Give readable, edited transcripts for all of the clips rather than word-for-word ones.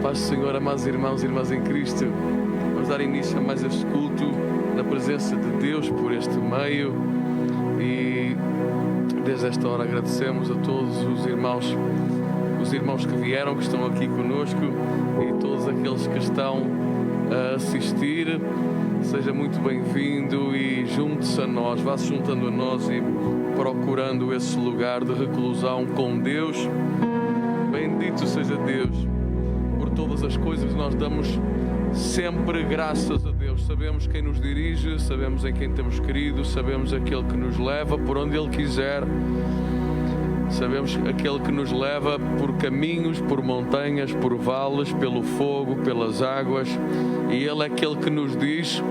Paz do Senhor, amados irmãos e irmãs em Cristo. Vamos dar início a mais este culto na presença de Deus por este meio, e desde esta hora agradecemos a todos os irmãos que vieram, que estão aqui conosco, e todos aqueles que estão a assistir. Seja muito bem-vindo e junte-se a nós, vá-se juntando a nós e procurando esse lugar de reclusão com Deus. Bendito seja Deus por todas as coisas. Nós damos sempre graças a Deus. Sabemos quem nos dirige, sabemos em quem temos querido, sabemos aquele que nos leva por onde Ele quiser. Sabemos aquele que nos leva por caminhos, por montanhas, por vales, pelo fogo, pelas águas. E Ele é aquele que nos diz: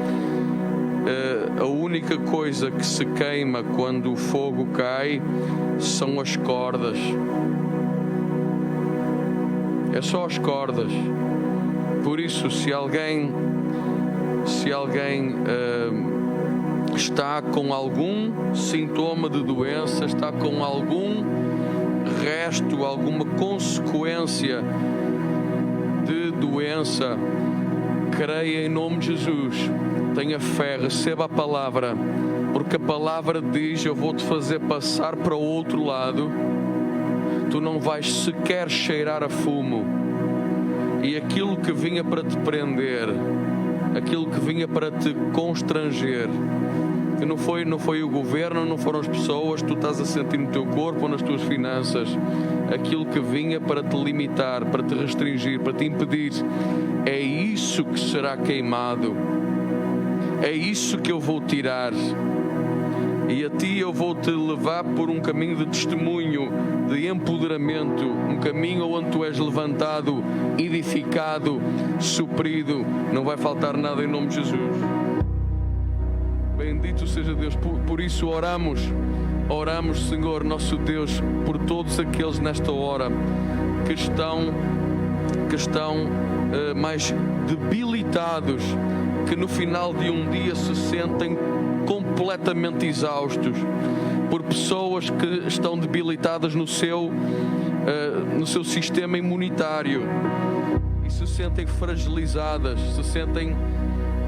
a única coisa que se queima quando o fogo cai são as cordas. É só as cordas. Por isso, se alguém está com algum sintoma de doença, está com algum resto, alguma consequência de doença, creia em nome de Jesus, tenha fé, receba a palavra, porque a palavra diz: eu vou-te fazer passar para o outro lado, tu não vais sequer cheirar a fumo, e aquilo que vinha para te prender, aquilo que vinha para te constranger, que não foi o governo, não foram as pessoas, tu estás a sentir no teu corpo ou nas tuas finanças, aquilo que vinha para te limitar, para te restringir, para te impedir, é isso que será queimado, é isso que eu vou tirar, e a ti eu vou te levar por um caminho de testemunho, de empoderamento, um caminho onde tu és levantado, edificado, suprido, não vai faltar nada em nome de Jesus. Bendito seja Deus. Por isso oramos, Senhor nosso Deus, por todos aqueles nesta hora que estão mais debilitados, que no final de um dia se sentem completamente exaustos, por pessoas que estão debilitadas no seu sistema imunitário e se sentem fragilizadas, se sentem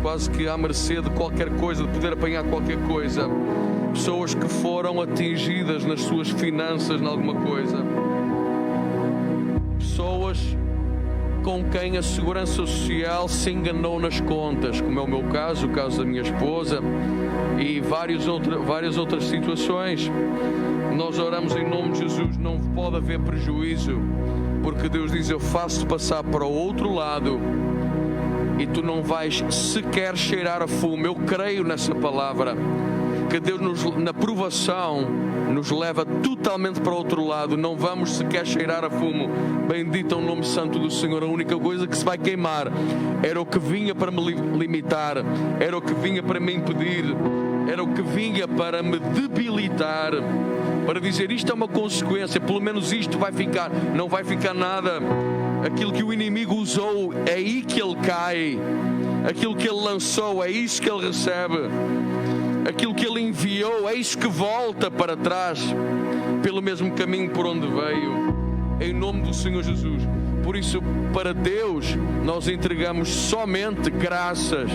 quase que à mercê de qualquer coisa, de poder apanhar qualquer coisa. Pessoas que foram atingidas nas suas finanças, em alguma coisa. Pessoas com quem a Segurança Social se enganou nas contas, como é o meu caso, o caso da minha esposa, e várias outras situações. Nós oramos em nome de Jesus, não pode haver prejuízo, porque Deus diz: eu faço-te passar para o outro lado e tu não vais sequer cheirar a fumo. Eu creio nessa palavra, que Deus na provação nos leva totalmente para o outro lado, não vamos sequer cheirar a fumo. Bendito é o nome santo do Senhor. A única coisa que se vai queimar era o que vinha para me limitar, era o que vinha para me impedir, era o que vinha para me debilitar, para dizer: isto é uma consequência, pelo menos isto vai ficar. Não vai ficar nada. Aquilo que o inimigo usou, é aí que ele cai. Aquilo que ele lançou, é isso que ele recebe. Aquilo que ele enviou, é isso que volta para trás, pelo mesmo caminho por onde veio, em nome do Senhor Jesus. Por isso, para Deus, nós entregamos somente graças,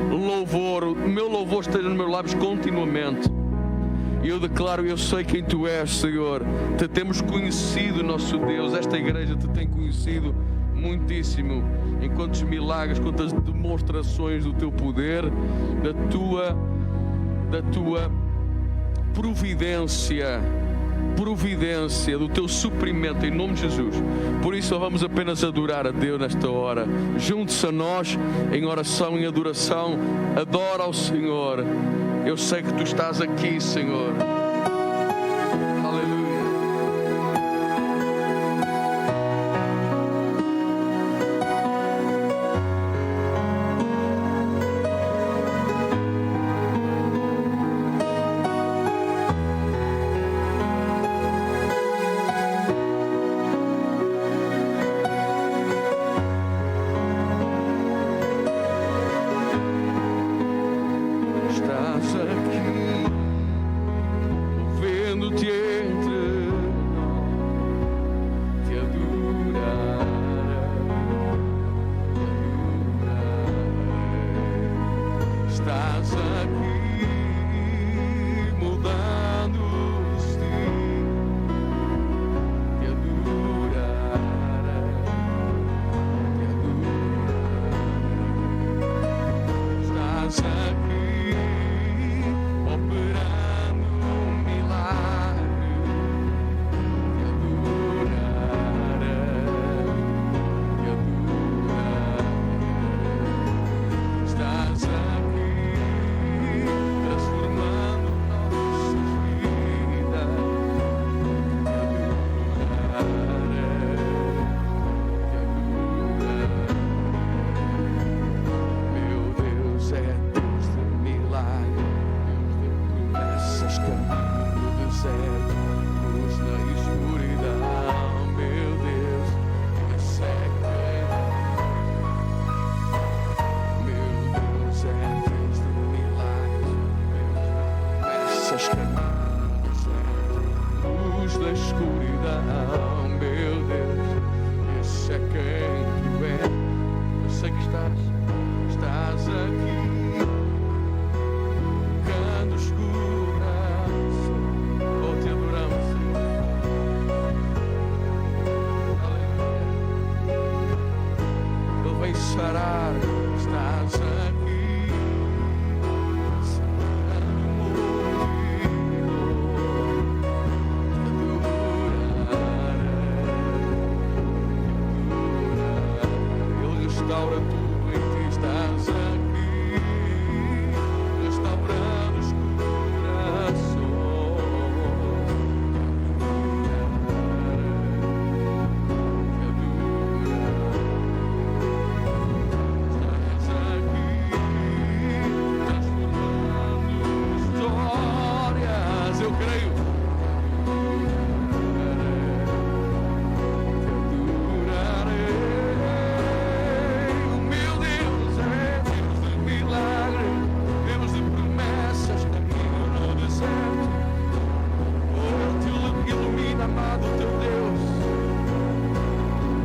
louvor. O meu louvor esteja nos meus lábios continuamente. E eu declaro: eu sei quem tu és, Senhor. Te temos conhecido, nosso Deus. Esta igreja te tem conhecido muitíssimo. Em quantos milagres, quantas demonstrações do teu poder, da tua providência, do teu suprimento, em nome de Jesus. Por isso vamos apenas adorar a Deus nesta hora. Junte-se a nós em oração e adoração. Adora ao Senhor. Eu sei que tu estás aqui, Senhor. Aleluia. Estás aqui. luz da escuridão, meu Deus, esse é quem tu és. Eu sei que estás aqui, tocando os corações. Oh, te adoramos, Senhor. Aleluia. Ele vem sarar, estás aqui. Restaura tudo em ti, estás aqui, restaurando os corações. Estás aqui, transformando histórias. Eu creio.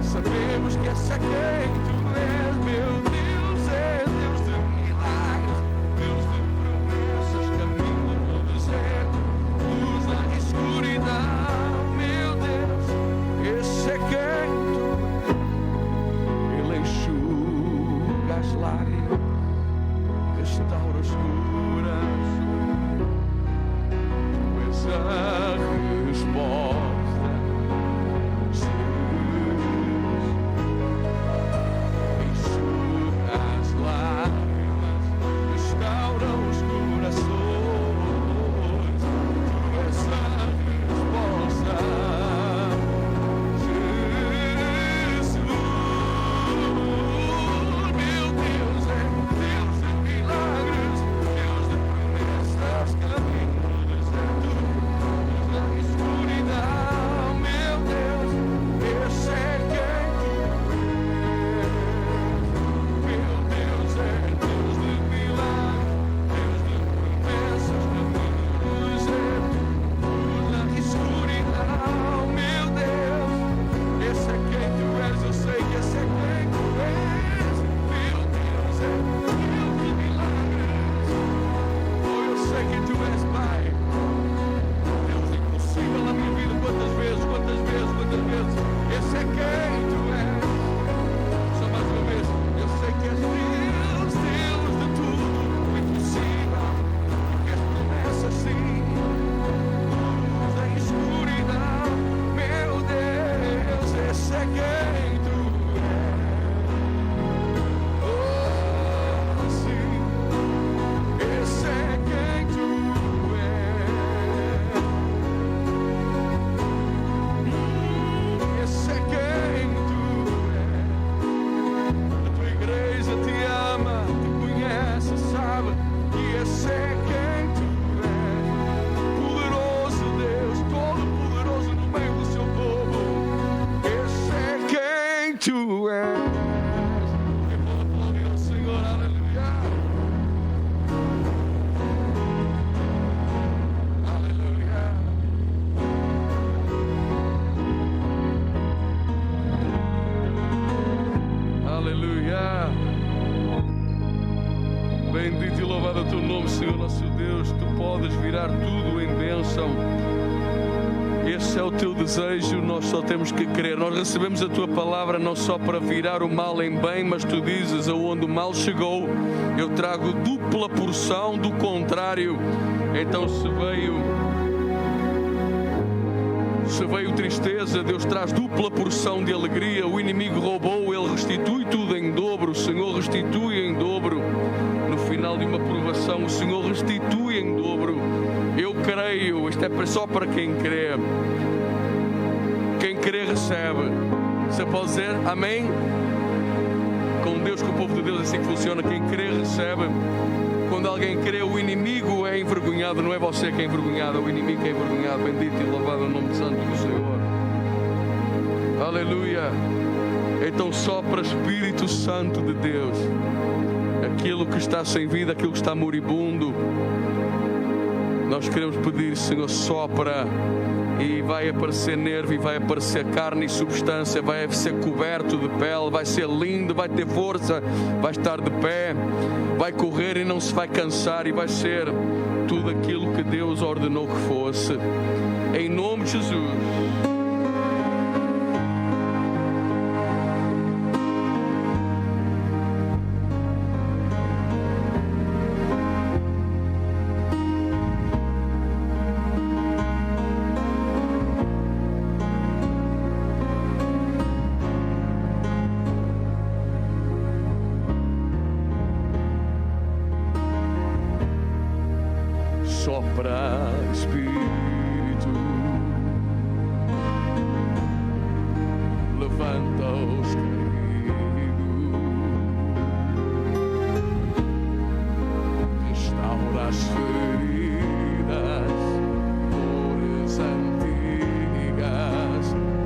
Sabemos que esse é quem tu és, meu Deus, é Deus de milagres, Deus de promessas, caminho no deserto, luz na escuridão, meu Deus, esse é quem tu és. Ele enxuga as lágrimas, restaura os corações, tu és a resposta. Bendito e louvado é o teu nome, Senhor nosso Deus. Tu podes virar tudo em bênção. Esse é o teu desejo, nós só temos que crer. Nós recebemos a tua palavra não só para virar o mal em bem, mas tu dizes: aonde o mal chegou, eu trago dupla porção do contrário. Então se veio tristeza, Deus traz dupla porção de alegria. O inimigo roubou, Ele restitui tudo em dobro. O Senhor restitui em dobro. No final de uma provação, o Senhor restitui em dobro. Eu creio, isto é só para quem crê. Quem crê recebe. Você pode dizer amém? Com Deus, com o povo de Deus, é assim que funciona. Quem crê recebe. Quando alguém crê, o inimigo é envergonhado. Não é você que é envergonhado, é o inimigo que é envergonhado. Bendito e louvado é o nome santo do Senhor. Aleluia. Então sopra Espírito Santo de Deus. Aquilo que está sem vida, aquilo que está moribundo, nós queremos pedir, Senhor, sopra e vai aparecer nervo, e vai aparecer carne e substância, vai ser coberto de pele, vai ser lindo, vai ter força, vai estar de pé, vai correr e não se vai cansar, e vai ser tudo aquilo que Deus ordenou que fosse. Em nome de Jesus. Sopra, Espírito, levanta os caídos, restaura as feridas, dores antigas,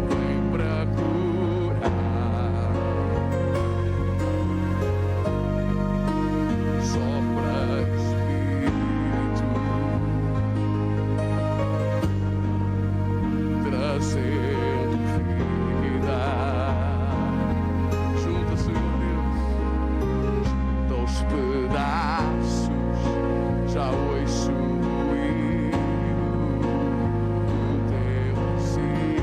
vem para curar. Sopra, Espírito, trazendo vida. Junta, Senhor Deus, junta os pedaços, já ouço o ruído do teu sim.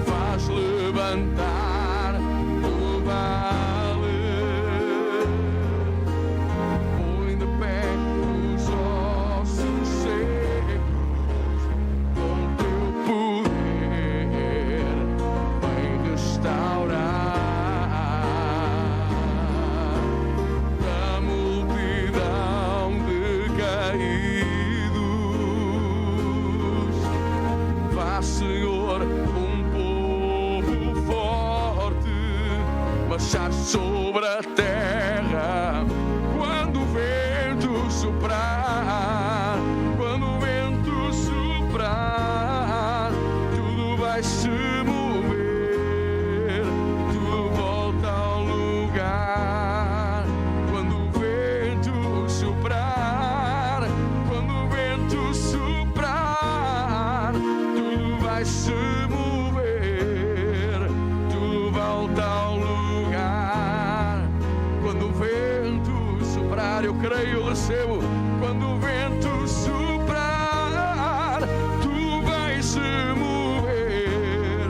Faz levantar o vale, põe de pé os ossos secos, com teu poder vem restaurar da multidão de caídos. Faz, Senhor, um povo forte marchar sobre a terra quando o vento soprar. Quando o vento soprar, tudo vai se mover, tudo volta ao lugar. Quando o vento soprar, quando o vento soprar, tudo vai se mover, tudo volta ao lugar. Quando o vento soprar, eu creio, eu recebo. Quando o vento soprar, tudo vai se mover,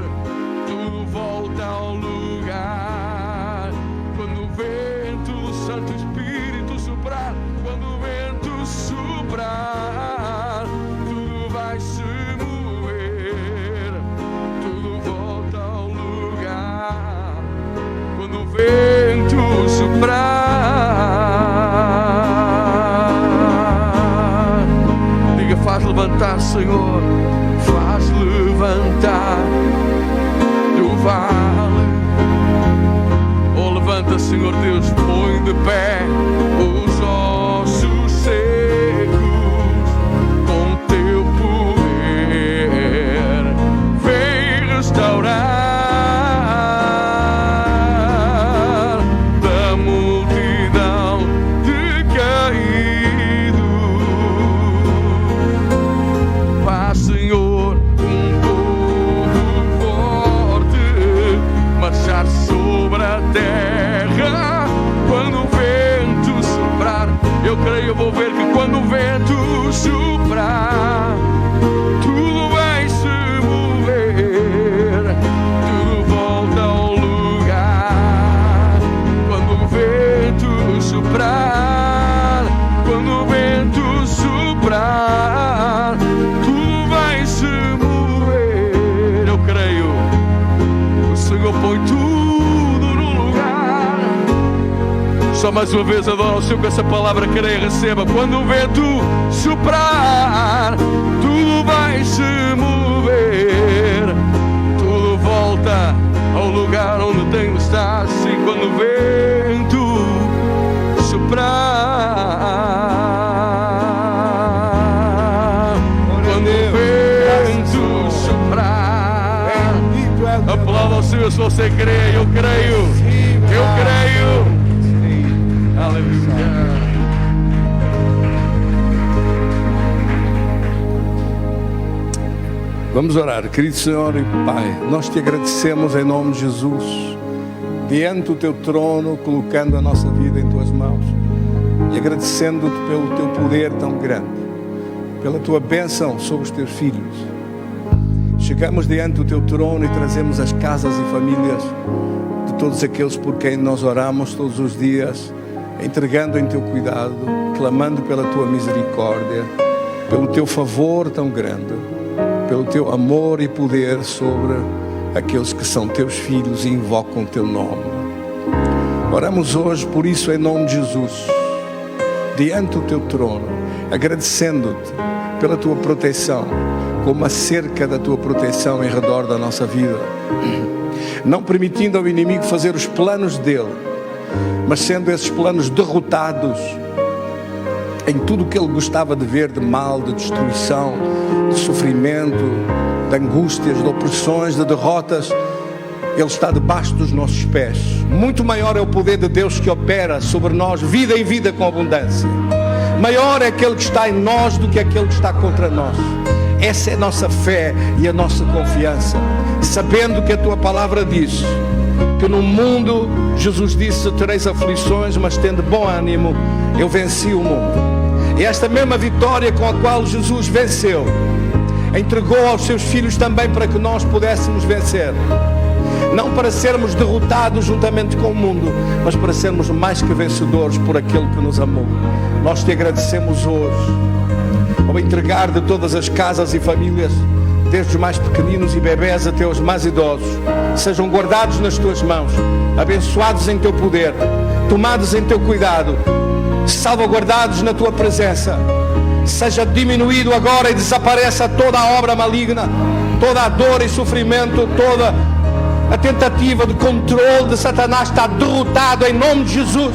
tudo volta ao lugar. Quando o vento do Santo Espírito soprar, quando o vento soprar, tudo vai se mover, tudo volta ao lugar. Quando o vento soprar, diga, faz levantar, Senhor, faz levantar do vale. Oh, levanta, Senhor Deus, põe de pé os ossos secos, com teu poder vem restaurar da multidão de caídos. Faz, Senhor, um povo forte marchar sobre a terra quando o vento soprar. Eu creio, eu vou ver que quando o vento soprar, tudo vai se mover, tudo volta ao lugar. Quando o vento soprar, quando o vento soprar, tudo vai se mover. Eu creio, o Senhor põe tudo no lugar. Só mais uma vez adoro o Senhor com essa palavra, creia e receba. Quando o vento soprar, tudo vai se mover, tudo volta ao lugar onde tem de estar. Sim, quando o vento soprar, quando o vento soprar, aplauda ao Senhor se você crê. Eu creio, eu creio. Aleluia. Vamos orar. Querido Senhor e Pai, nós te agradecemos em nome de Jesus, diante do teu trono, colocando a nossa vida em tuas mãos e agradecendo-te pelo teu poder tão grande, pela tua bênção sobre os teus filhos. Chegamos diante do teu trono e trazemos as casas e famílias de todos aqueles por quem nós oramos todos os dias, entregando em teu cuidado, clamando pela tua misericórdia, pelo teu favor tão grande, pelo teu amor e poder sobre aqueles que são teus filhos e invocam o teu nome. Oramos hoje por isso em nome de Jesus, diante do teu trono, agradecendo-te pela tua proteção, como a cerca da tua proteção em redor da nossa vida, não permitindo ao inimigo fazer os planos dele, mas sendo esses planos derrotados em tudo o que ele gostava de ver de mal, de destruição, de sofrimento, de angústias, de opressões, de derrotas. Ele está debaixo dos nossos pés. Muito maior é o poder de Deus que opera sobre nós, vida e vida com abundância. Maior é aquele que está em nós do que aquele que está contra nós. Essa é a nossa fé e a nossa confiança, sabendo que a tua palavra diz que no mundo, Jesus disse, tereis aflições, mas tende bom ânimo, eu venci o mundo. E esta mesma vitória com a qual Jesus venceu, entregou aos seus filhos também para que nós pudéssemos vencer. Não para sermos derrotados juntamente com o mundo, mas para sermos mais que vencedores por aquele que nos amou. Nós te agradecemos hoje, ao entregar de todas as casas e famílias, desde os mais pequeninos e bebés até os mais idosos, sejam guardados nas tuas mãos, abençoados em teu poder, tomados em teu cuidado, salvaguardados na tua presença. Seja diminuído agora e desapareça toda a obra maligna, toda a dor e sofrimento, toda a tentativa de controle de Satanás está derrotado em nome de Jesus.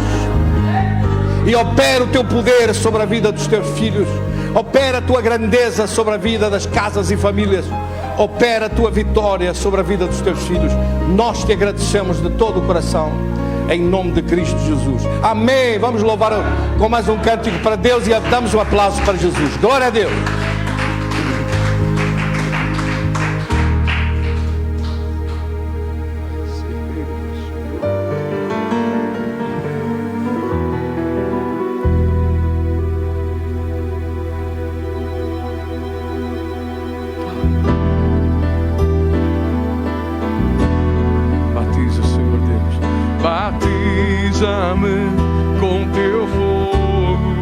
E opera o teu poder sobre a vida dos teus filhos, opera a tua grandeza sobre a vida das casas e famílias, opera a tua vitória sobre a vida dos teus filhos. Nós te agradecemos de todo o coração, em nome de Cristo Jesus. Amém. Vamos louvar com mais um cântico para Deus e damos um aplauso para Jesus. Glória a Deus. Batiza-me com teu fogo,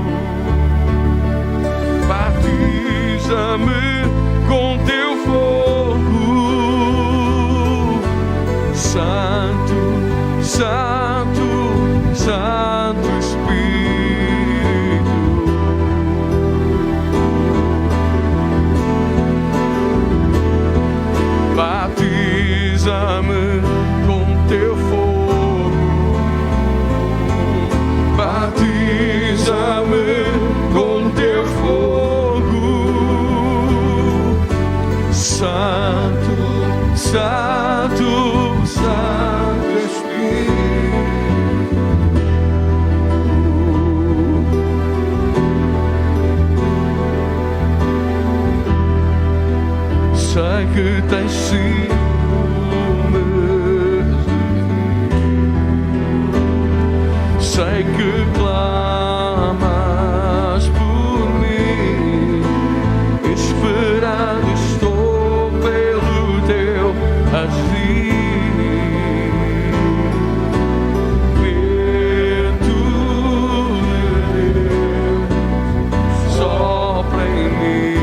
batiza-me com teu fogo, Santo, Santo, Santo Espírito. Batiza-me com teu fogo, batiza-me com teu fogo, Santo, Santo, Santo Espírito. Sei que tens sido, sei que clamas por mim, esperando estou pelo teu agir. Vento de Deus sopra em mim.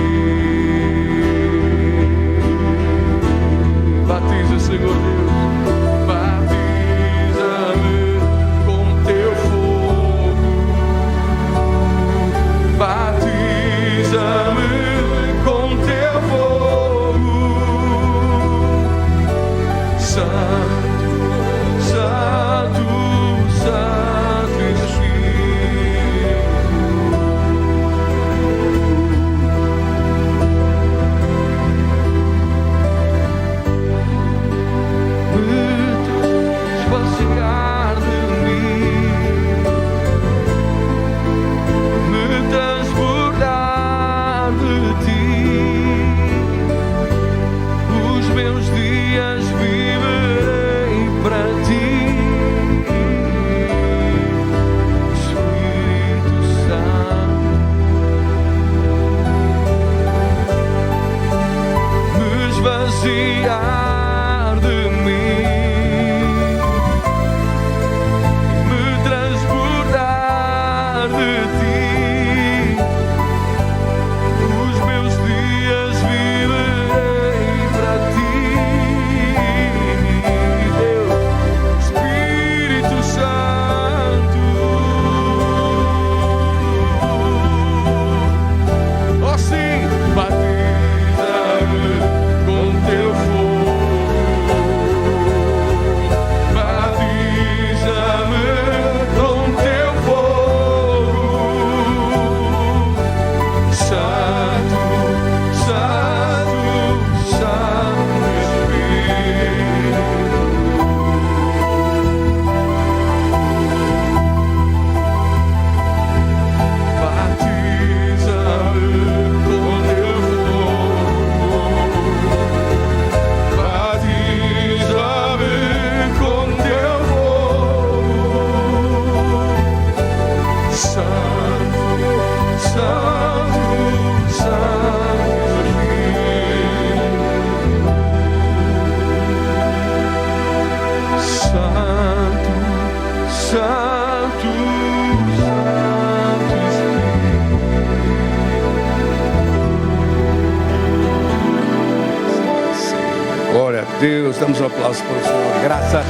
damos um aplauso para o Senhor. Graças.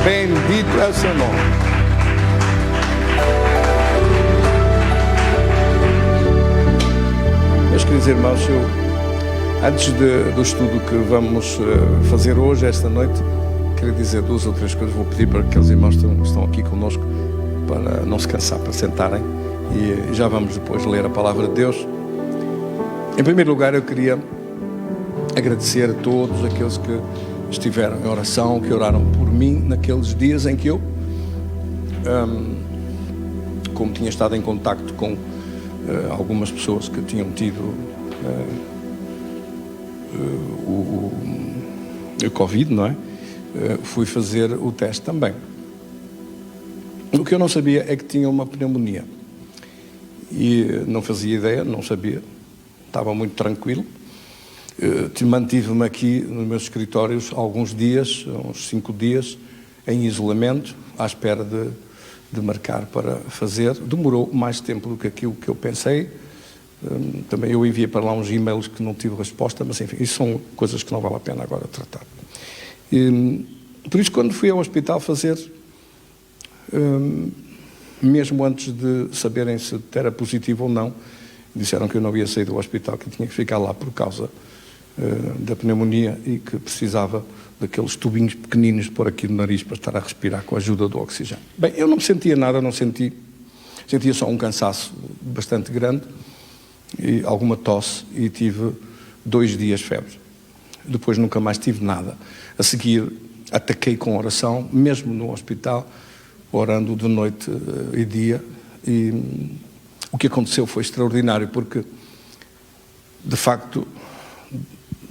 Bendito é o seu nome. Meus queridos irmãos, antes do estudo que vamos fazer hoje, esta noite, queria dizer 2 ou 3 coisas. Vou pedir para que aqueles irmãos que estão aqui conosco para não se cansar, para sentarem, e já vamos depois ler a palavra de Deus. Em primeiro lugar, eu queria agradecer a todos aqueles que estiveram em oração, que oraram por mim naqueles dias em que eu, como tinha estado em contacto com algumas pessoas que tinham tido o Covid, não é? Fui fazer o teste também. O que eu não sabia é que tinha uma pneumonia. E não fazia ideia, não sabia. Estava muito tranquilo. Mantive-me aqui nos meus escritórios alguns dias, uns 5 dias, em isolamento, à espera de marcar para fazer. Demorou mais tempo do que aquilo que eu pensei. Também eu enviei para lá uns e-mails que não tive resposta, mas enfim, isso são coisas que não vale a pena agora tratar. Por isso, quando fui ao hospital fazer, mesmo antes de saberem se era positivo ou não, disseram que eu não ia sair do hospital, que tinha que ficar lá por causa da pneumonia e que precisava daqueles tubinhos pequeninos de pôr aqui no nariz para estar a respirar com a ajuda do oxigênio. Bem, eu não sentia nada, sentia só um cansaço bastante grande e alguma tosse, e tive 2 dias de febre. Depois nunca mais tive nada. A seguir ataquei com oração, mesmo no hospital, orando de noite e dia, e o que aconteceu foi extraordinário, porque de facto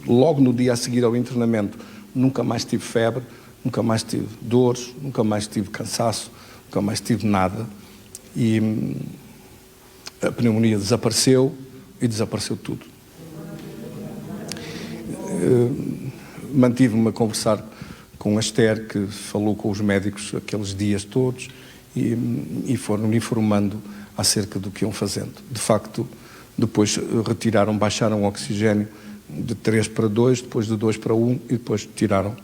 logo no dia a seguir ao internamento nunca mais tive febre, nunca mais tive dores, nunca mais tive cansaço, nunca mais tive nada, e a pneumonia desapareceu e desapareceu tudo. Mantive-me a conversar com a Esther, que falou com os médicos aqueles dias todos, e foram informando acerca do que iam fazendo. De facto, depois baixaram o oxigênio de 3 para 2, depois de 2 para 1, e depois tiraram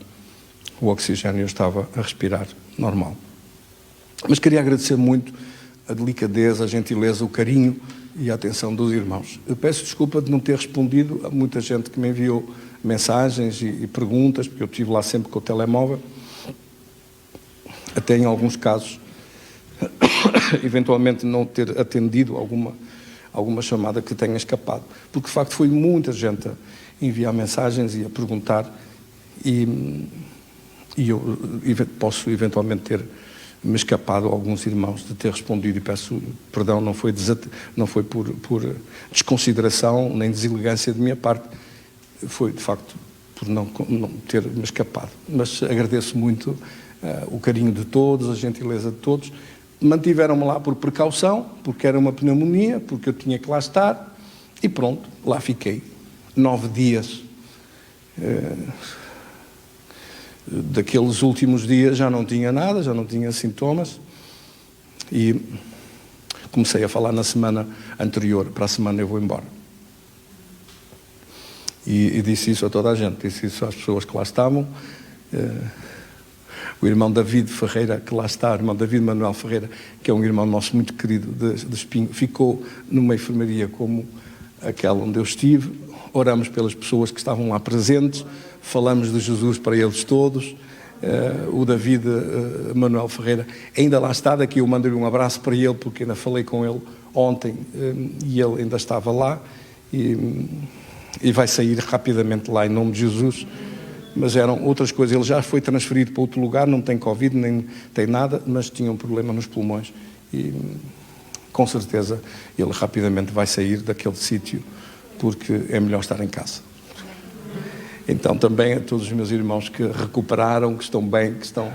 o oxigênio. Eu estava a respirar normal. Mas queria agradecer muito a delicadeza, a gentileza, o carinho e a atenção dos irmãos. Eu peço desculpa de não ter respondido a muita gente que me enviou mensagens e perguntas, porque eu estive lá sempre com o telemóvel. Até em alguns casos, eventualmente não ter atendido alguma chamada que tenha escapado. Porque, de facto, foi muita gente a enviar mensagens e a perguntar, e eu posso eventualmente ter me escapado a alguns irmãos de ter respondido, e peço perdão, não foi por desconsideração nem deselegância de minha parte, foi de facto por não ter me escapado. Mas agradeço muito o carinho de todos, a gentileza de todos. Mantiveram-me lá por precaução, porque era uma pneumonia, porque eu tinha que lá estar, e pronto, lá fiquei 9 dias. Daqueles últimos dias já não tinha nada, já não tinha sintomas, e comecei a falar na semana anterior: para a semana eu vou embora. E disse isso a toda a gente, disse isso às pessoas que lá estavam. O irmão David Ferreira, que lá está, o irmão David Manuel Ferreira, que é um irmão nosso muito querido de Espinho, ficou numa enfermaria como aquela onde eu estive. Oramos pelas pessoas que estavam lá presentes, falamos de Jesus para eles todos. O David Manuel Ferreira ainda lá está, daqui eu mando-lhe um abraço para ele, porque ainda falei com ele ontem, e ele ainda estava lá, e vai sair rapidamente lá em nome de Jesus. Mas eram outras coisas. Ele já foi transferido para outro lugar, não tem Covid, nem tem nada, mas tinha um problema nos pulmões, e com certeza ele rapidamente vai sair daquele sítio, porque é melhor estar em casa. Então também a todos os meus irmãos que recuperaram, que estão bem, que estão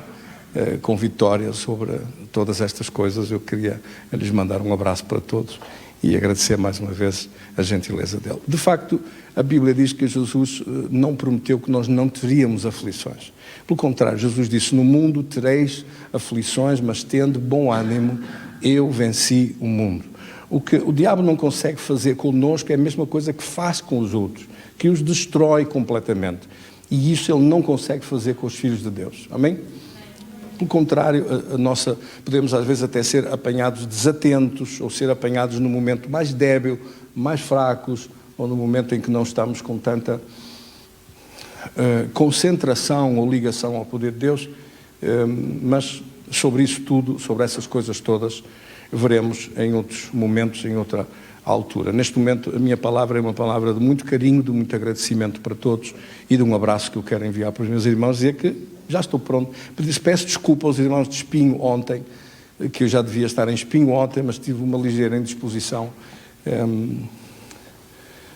com vitória sobre todas estas coisas, eu queria lhes mandar um abraço para todos e agradecer mais uma vez a gentileza dele. De facto, a Bíblia diz que Jesus não prometeu que nós não teríamos aflições. Pelo contrário, Jesus disse: no mundo tereis aflições, mas tende bom ânimo, eu venci o mundo. O que o diabo não consegue fazer connosco é a mesma coisa que faz com os outros, que os destrói completamente. E isso ele não consegue fazer com os filhos de Deus. Amém? Pelo contrário, podemos às vezes até ser apanhados desatentos, ou ser apanhados no momento mais débil, mais fracos, ou no momento em que não estamos com tanta concentração ou ligação ao poder de Deus. Mas sobre isso tudo, sobre essas coisas todas, veremos em outros momentos, em outra altura. Neste momento, a minha palavra é uma palavra de muito carinho, de muito agradecimento para todos e de um abraço que eu quero enviar para os meus irmãos, dizer que já estou pronto. Peço desculpa aos irmãos de Espinho ontem, que eu já devia estar em Espinho ontem, mas tive uma ligeira indisposição.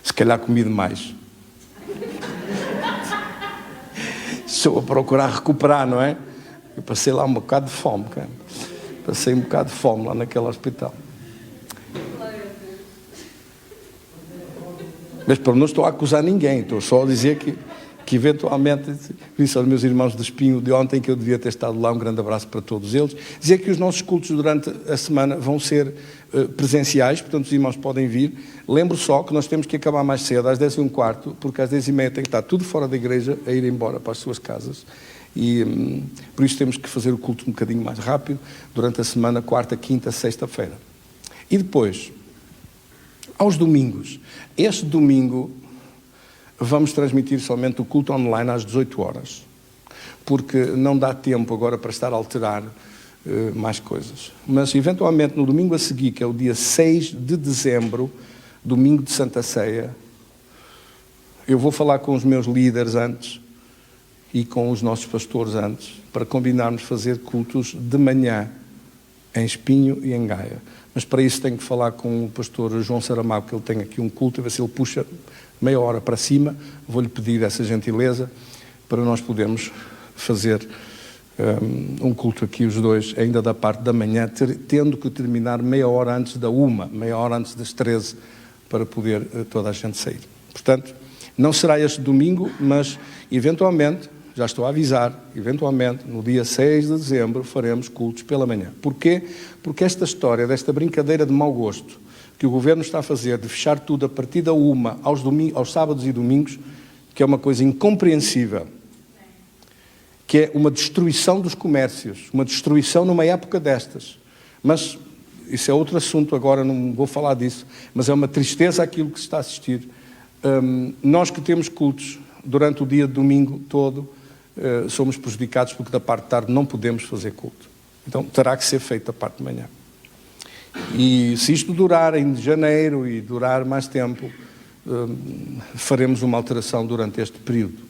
Se calhar comi demais. Estou a procurar recuperar, não é? Eu passei lá um bocado de fome, cara. Passei um bocado de fome lá naquele hospital. Mas não estou a acusar ninguém, estou só a dizer que eventualmente, disse aos meus irmãos de Espinho de ontem que eu devia ter estado lá. Um grande abraço para todos eles. Dizer que os nossos cultos durante a semana vão ser presenciais, portanto os irmãos podem vir. Lembro só que nós temos que acabar mais cedo, às 10h15, porque às 10h30 tem que estar tudo fora da igreja, a ir embora para as suas casas. E por isso temos que fazer o culto um bocadinho mais rápido, durante a semana, quarta, quinta, sexta-feira. E depois, aos domingos. Este domingo vamos transmitir somente o culto online às 18 horas, porque não dá tempo agora para estar a alterar mais coisas. Mas, eventualmente, no domingo a seguir, que é o dia 6 de dezembro, domingo de Santa Ceia, eu vou falar com os meus líderes antes e com os nossos pastores antes, para combinarmos fazer cultos de manhã em Espinho e em Gaia. Mas para isso tenho que falar com o pastor João Saramago, que ele tem aqui um culto, a ver se ele puxa meia hora para cima. Vou-lhe pedir essa gentileza para nós podermos fazer um culto aqui os dois, ainda da parte da manhã, tendo que terminar meia hora antes da 1, meia hora antes das 13, para poder toda a gente sair. Portanto, não será este domingo, mas eventualmente, já estou a avisar, eventualmente, no dia 6 de dezembro, faremos cultos pela manhã. Porquê? Porque esta história, desta brincadeira de mau gosto, que o governo está a fazer, de fechar tudo a partir da 1 aos sábados e domingos, que é uma coisa incompreensível, que é uma destruição dos comércios, uma destruição numa época destas. Mas isso é outro assunto, agora não vou falar disso, mas é uma tristeza aquilo que se está a assistir. Nós que temos cultos durante o dia de domingo todo, somos prejudicados porque da parte de tarde não podemos fazer culto. Então terá que ser feito a parte de manhã. E se isto durar em janeiro e durar mais tempo, faremos uma alteração durante este período.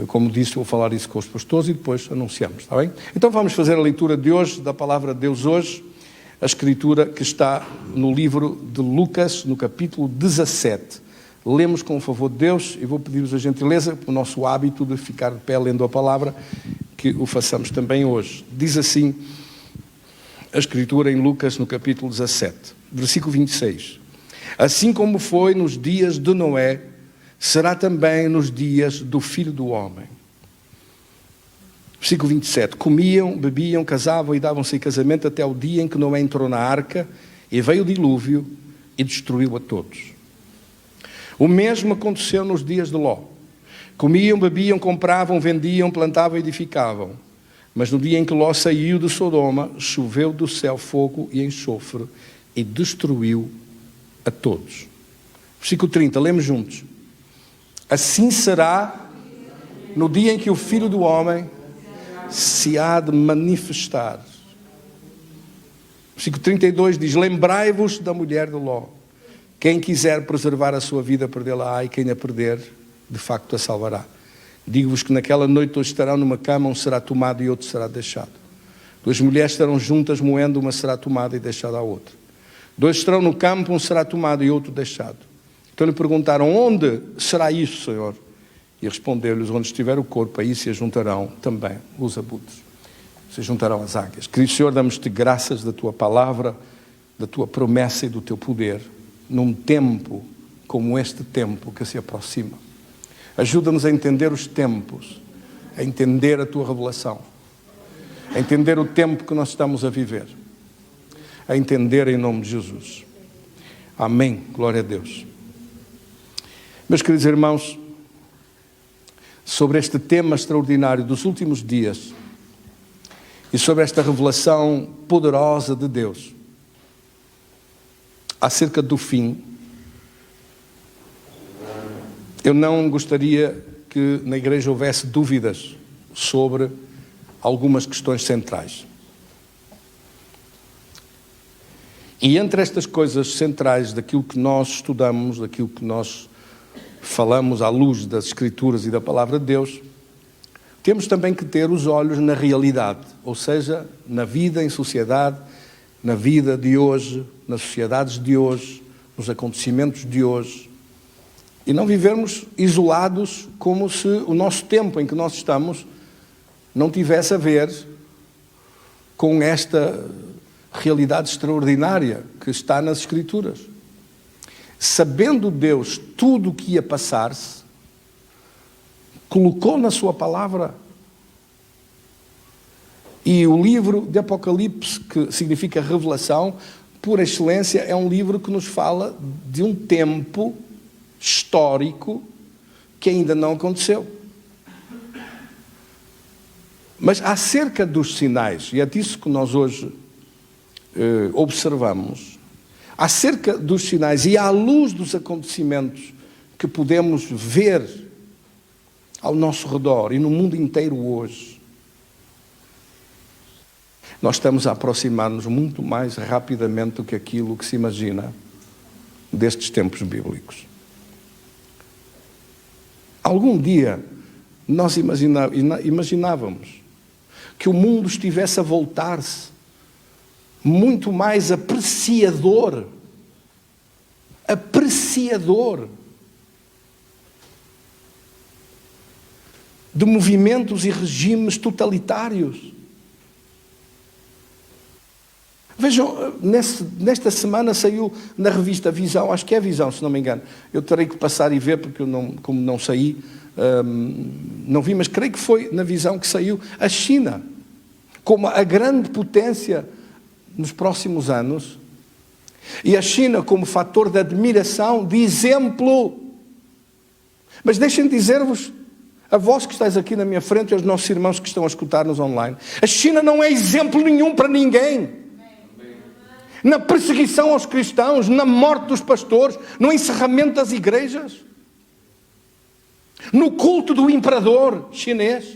Como disse, vou falar isso com os pastores e depois anunciamos, está bem? Então vamos fazer a leitura de hoje, da palavra de Deus hoje, a escritura que está no livro de Lucas, no capítulo 17. Lemos com o favor de Deus e vou pedir-vos a gentileza, por o nosso hábito de ficar de pé lendo a palavra, que o façamos também hoje. Diz assim a escritura em Lucas, no capítulo 17, versículo 26. Assim como foi nos dias de Noé, será também nos dias do Filho do Homem. Versículo 27. Comiam, bebiam, casavam e davam-se em casamento até o dia em que Noé entrou na arca e veio o dilúvio e destruiu a todos. O mesmo aconteceu nos dias de Ló. Comiam, bebiam, compravam, vendiam, plantavam e edificavam. Mas no dia em que Ló saiu de Sodoma, choveu do céu fogo e enxofre e destruiu a todos. Versículo 30, lemos juntos. Assim será no dia em que o Filho do Homem se há de manifestar. Versículo 32 diz, lembrai-vos da mulher de Ló. Quem quiser preservar a sua vida, perdê-la-á, e quem a perder, de facto a salvará. Digo-vos que naquela noite dois estarão numa cama, um será tomado e outro será deixado. Duas mulheres estarão juntas moendo, uma será tomada e deixada à outra. Dois estarão no campo, um será tomado e outro deixado. Então lhe perguntaram, onde será isso, Senhor? E respondeu-lhes, onde estiver o corpo, aí se juntarão também os abutres. Se juntarão as águias. Querido Senhor, damos-te graças da tua palavra, da tua promessa e do teu poder, num tempo como este tempo que se aproxima. Ajuda-nos a entender os tempos, a entender a tua revelação, a entender o tempo que nós estamos a viver, a entender em nome de Jesus. Amém. Glória a Deus. Meus queridos irmãos, sobre este tema extraordinário dos últimos dias e sobre esta revelação poderosa de Deus acerca do fim. Eu não gostaria que na igreja houvesse dúvidas sobre algumas questões centrais. E entre estas coisas centrais daquilo que nós estudamos, daquilo que nós falamos à luz das Escrituras e da Palavra de Deus, temos também que ter os olhos na realidade, ou seja, na vida em sociedade, na vida de hoje, nas sociedades de hoje, nos acontecimentos de hoje, e não vivermos isolados como se o nosso tempo em que nós estamos não tivesse a ver com esta realidade extraordinária que está nas Escrituras. Sabendo Deus tudo o que ia passar-se, colocou na sua palavra. E o livro de Apocalipse, que significa revelação, por excelência, é um livro que nos fala de um tempo histórico que ainda não aconteceu. Mas acerca dos sinais, e é disso que nós hoje observamos, acerca dos sinais e à luz dos acontecimentos que podemos ver ao nosso redor e no mundo inteiro hoje, nós estamos a aproximar-nos muito mais rapidamente do que aquilo que se imagina destes tempos bíblicos. Algum dia nós imaginávamos que o mundo estivesse a voltar-se muito mais apreciador de movimentos e regimes totalitários. Vejam, nesta semana saiu na revista Visão, acho que é Visão, se não me engano. Eu terei que passar e ver, porque como não saí, não vi, mas creio que foi na Visão que saiu a China como a grande potência nos próximos anos, e a China como fator de admiração, de exemplo. Mas deixem-me dizer-vos, a vós que estáis aqui na minha frente e aos nossos irmãos que estão a escutar-nos online, a China não é exemplo nenhum para ninguém. Na perseguição aos cristãos, na morte dos pastores, no encerramento das igrejas, no culto do imperador chinês,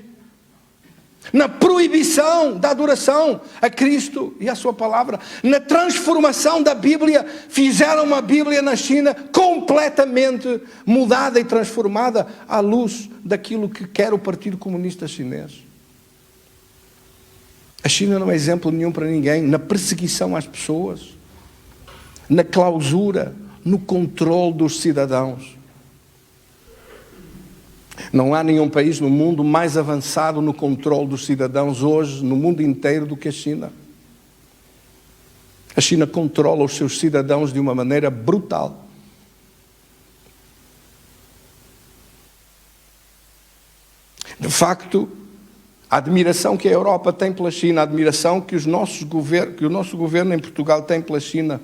na proibição da adoração a Cristo e à sua palavra, na transformação da Bíblia. Fizeram uma Bíblia na China completamente mudada e transformada à luz daquilo que quer o Partido Comunista Chinês. A China não é exemplo nenhum para ninguém na perseguição às pessoas, na clausura, no controle dos cidadãos. Não há nenhum país no mundo mais avançado no controle dos cidadãos hoje, no mundo inteiro, do que a China. A China controla os seus cidadãos de uma maneira brutal. De facto, a admiração que a Europa tem pela China, a admiração que o nosso governo em Portugal tem pela China,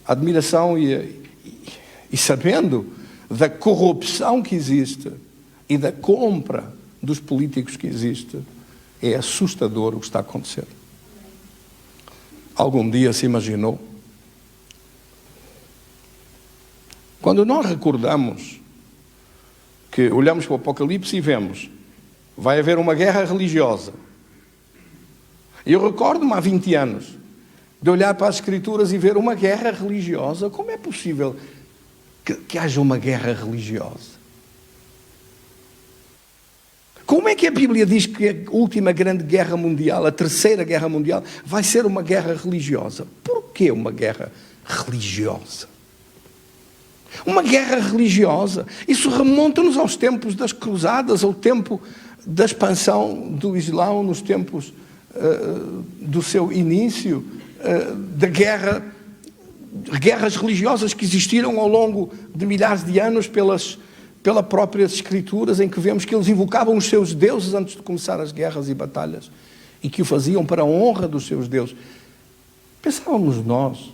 a admiração e sabendo da corrupção que existe e da compra dos políticos que existe, é assustador o que está a acontecer. Algum dia se imaginou? Quando nós recordamos que olhamos para o Apocalipse e vemos vai haver uma guerra religiosa. E eu recordo-me há 20 anos de olhar para as Escrituras e ver uma guerra religiosa. Como é possível que haja uma guerra religiosa? Como é que a Bíblia diz que a última grande guerra mundial, a terceira guerra mundial, vai ser uma guerra religiosa? Por que uma guerra religiosa? Uma guerra religiosa, isso remonta-nos aos tempos das cruzadas, ao tempo da expansão do Islão, nos tempos do seu início, da guerras religiosas que existiram ao longo de milhares de anos pelas próprias Escrituras, em que vemos que eles invocavam os seus deuses antes de começar as guerras e batalhas, e que o faziam para a honra dos seus deuses. Pensávamos nós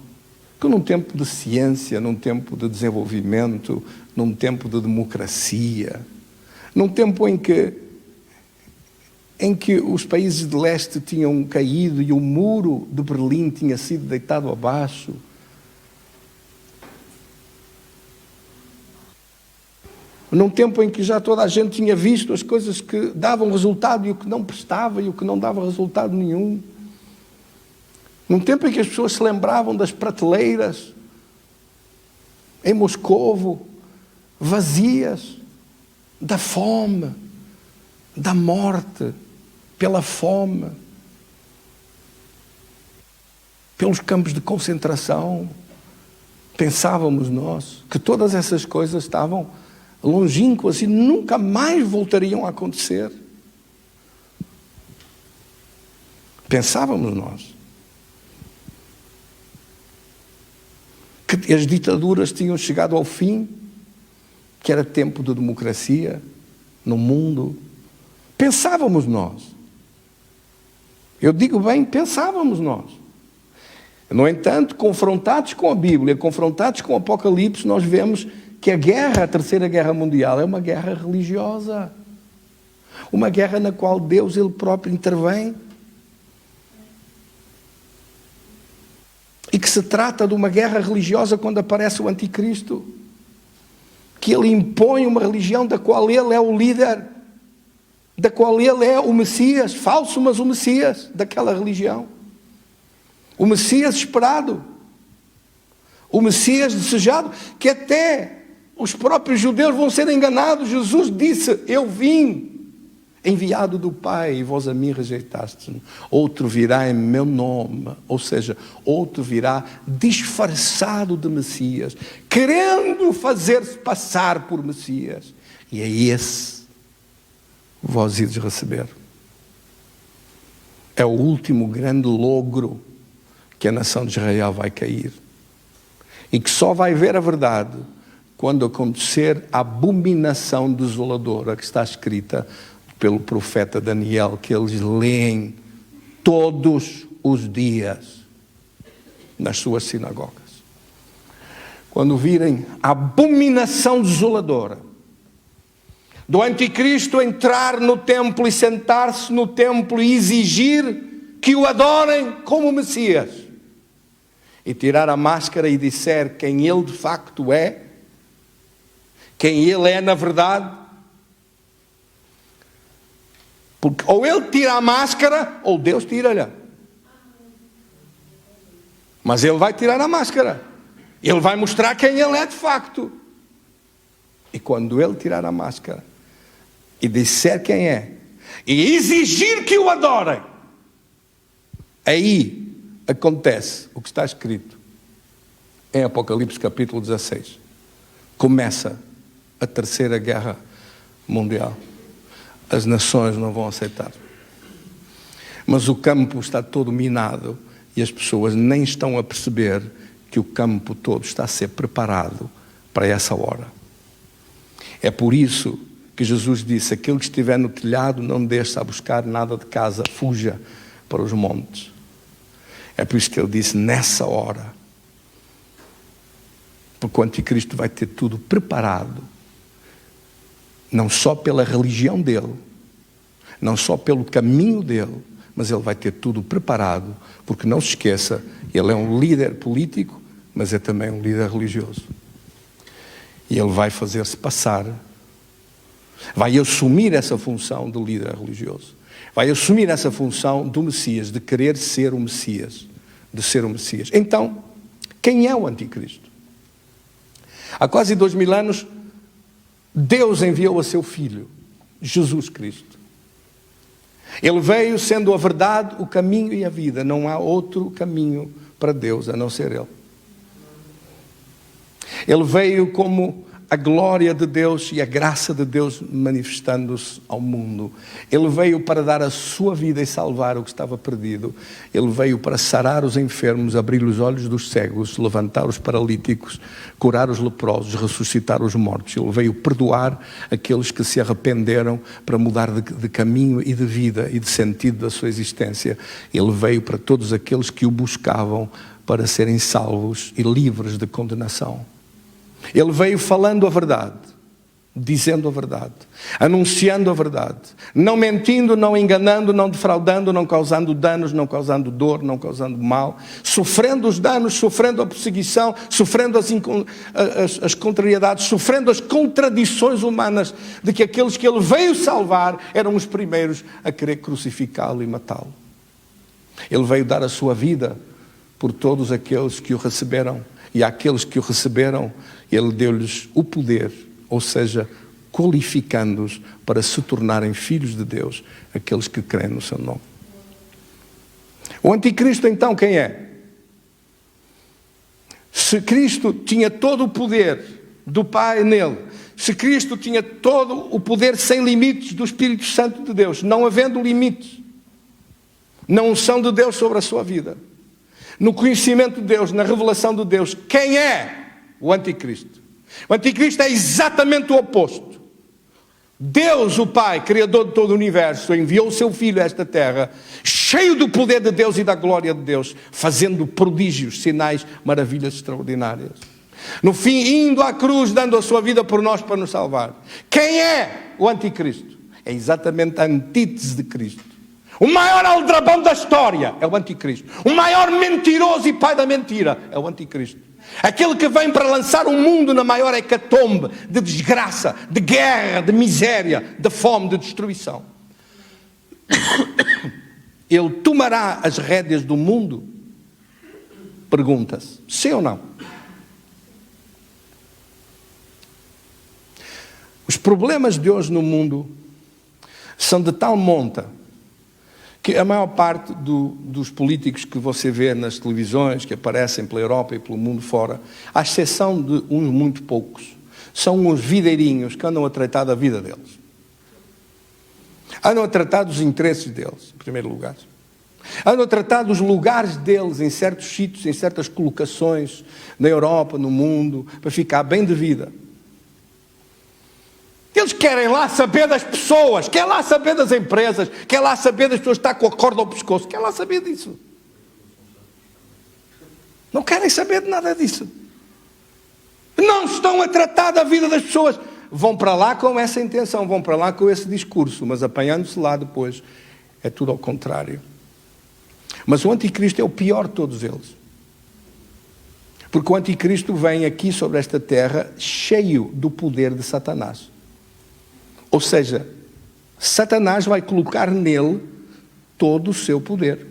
que num tempo de ciência, num tempo de desenvolvimento, num tempo de democracia, Num tempo em que os países de leste tinham caído e o muro de Berlim tinha sido deitado abaixo. Num tempo em que já toda a gente tinha visto as coisas que davam resultado e o que não prestava e o que não dava resultado nenhum. Num tempo em que as pessoas se lembravam das prateleiras em Moscovo, vazias, da fome, da morte, pela fome, pelos campos de concentração. Pensávamos nós que todas essas coisas estavam longínquas e nunca mais voltariam a acontecer. Pensávamos nós que as ditaduras tinham chegado ao fim, que era tempo de democracia no mundo. Pensávamos nós. Eu digo bem, pensávamos nós. No entanto, confrontados com a Bíblia, confrontados com o Apocalipse, nós vemos que a Terceira Guerra Mundial, é uma guerra religiosa. Uma guerra na qual Deus, Ele próprio, intervém. E que se trata de uma guerra religiosa quando aparece o Anticristo. Que ele impõe uma religião da qual ele é o líder, da qual ele é o Messias, falso, mas o Messias daquela religião. O Messias esperado. O Messias desejado, que até os próprios judeus vão ser enganados. Jesus disse: eu vim enviado do Pai, e vós a mim rejeitastes-me. Outro virá em meu nome, ou seja, outro virá disfarçado de Messias, querendo fazer-se passar por Messias. E é esse vós ides receber. É o último grande logro que a nação de Israel vai cair. E que só vai ver a verdade quando acontecer a abominação desoladora que está escrita pelo profeta Daniel, que eles leem todos os dias nas suas sinagogas. Quando virem a abominação desoladora do anticristo entrar no templo e sentar-se no templo e exigir que o adorem como Messias, e tirar a máscara e disser quem ele de facto é, quem ele é na verdade. Porque ou ele tira a máscara, ou Deus tira-lhe. Mas ele vai tirar a máscara. Ele vai mostrar quem ele é de facto. E quando ele tirar a máscara e disser quem é, e exigir que o adorem, aí acontece o que está escrito em Apocalipse capítulo 16. Começa a Terceira Guerra Mundial. As nações não vão aceitar. Mas o campo está todo minado e as pessoas nem estão a perceber que o campo todo está a ser preparado para essa hora. É por isso que Jesus disse: aquele que estiver no telhado não deixe a buscar nada de casa, fuja para os montes. É por isso que ele disse: nessa hora, porque o anticristo vai ter tudo preparado, não só pela religião dele, não só pelo caminho dele, mas ele vai ter tudo preparado, porque não se esqueça, ele é um líder político, mas é também um líder religioso. E ele vai fazer-se passar, vai assumir essa função de líder religioso, vai assumir essa função do Messias, de querer ser o Messias, de ser o Messias. Então, quem é o anticristo? Há quase 2000 anos, Deus enviou a seu Filho, Jesus Cristo. Ele veio sendo a verdade, o caminho e a vida. Não há outro caminho para Deus a não ser Ele. Ele veio como a glória de Deus e a graça de Deus manifestando-se ao mundo. Ele veio para dar a sua vida e salvar o que estava perdido. Ele veio para sarar os enfermos, abrir os olhos dos cegos, levantar os paralíticos, curar os leprosos, ressuscitar os mortos. Ele veio perdoar aqueles que se arrependeram, para mudar de caminho e de vida e de sentido da sua existência. Ele veio para todos aqueles que o buscavam, para serem salvos e livres de condenação. Ele veio falando a verdade. dizendo a verdade, anunciando a verdade, não mentindo, não enganando, não defraudando, não causando danos, não causando dor, não causando mal, sofrendo os danos, sofrendo a perseguição, sofrendo as contrariedades, sofrendo as contradições humanas de que aqueles que ele veio salvar eram os primeiros a querer crucificá-lo e matá-lo. Ele veio dar a sua vida por todos aqueles que o receberam, e àqueles que o receberam, ele deu-lhes o poder, ou seja, qualificando-os para se tornarem filhos de Deus, aqueles que creem no seu nome. O anticristo, então, quem é? Se Cristo tinha todo o poder do Pai nele, se Cristo tinha todo o poder sem limites do Espírito Santo de Deus, não havendo limites na unção de Deus sobre a sua vida, no conhecimento de Deus, na revelação de Deus, quem é o anticristo? O anticristo é exatamente o oposto. Deus, o Pai, Criador de todo o universo, enviou o seu Filho a esta terra, cheio do poder de Deus e da glória de Deus, fazendo prodígios, sinais, maravilhas extraordinárias. No fim, indo à cruz, dando a sua vida por nós para nos salvar. Quem é o anticristo? É exatamente a antítese de Cristo. O maior aldrabão da história é o anticristo. O maior mentiroso e pai da mentira é o anticristo. Aquele que vem para lançar o mundo na maior hecatombe de desgraça, de guerra, de miséria, de fome, de destruição. Ele tomará as rédeas do mundo? Pergunta-se. Sim ou não? Os problemas de hoje no mundo são de tal monta que a maior parte dos políticos que você vê nas televisões, que aparecem pela Europa e pelo mundo fora, à exceção de uns muito poucos, são uns videirinhos que andam a tratar da vida deles. Andam a tratar dos interesses deles, em primeiro lugar. Andam a tratar dos lugares deles em certos sítios, em certas colocações, na Europa, no mundo, para ficar bem de vida. Eles querem lá saber das pessoas, querem lá saber das empresas, querem lá saber das pessoas que estão com a corda ao pescoço, querem lá saber disso. Não querem saber de nada disso. Não estão a tratar da vida das pessoas. Vão para lá com essa intenção, vão para lá com esse discurso, mas apanhando-se lá depois, é tudo ao contrário. Mas o anticristo é o pior de todos eles. Porque o anticristo vem aqui sobre esta terra cheio do poder de Satanás. Ou seja, Satanás vai colocar nele todo o seu poder.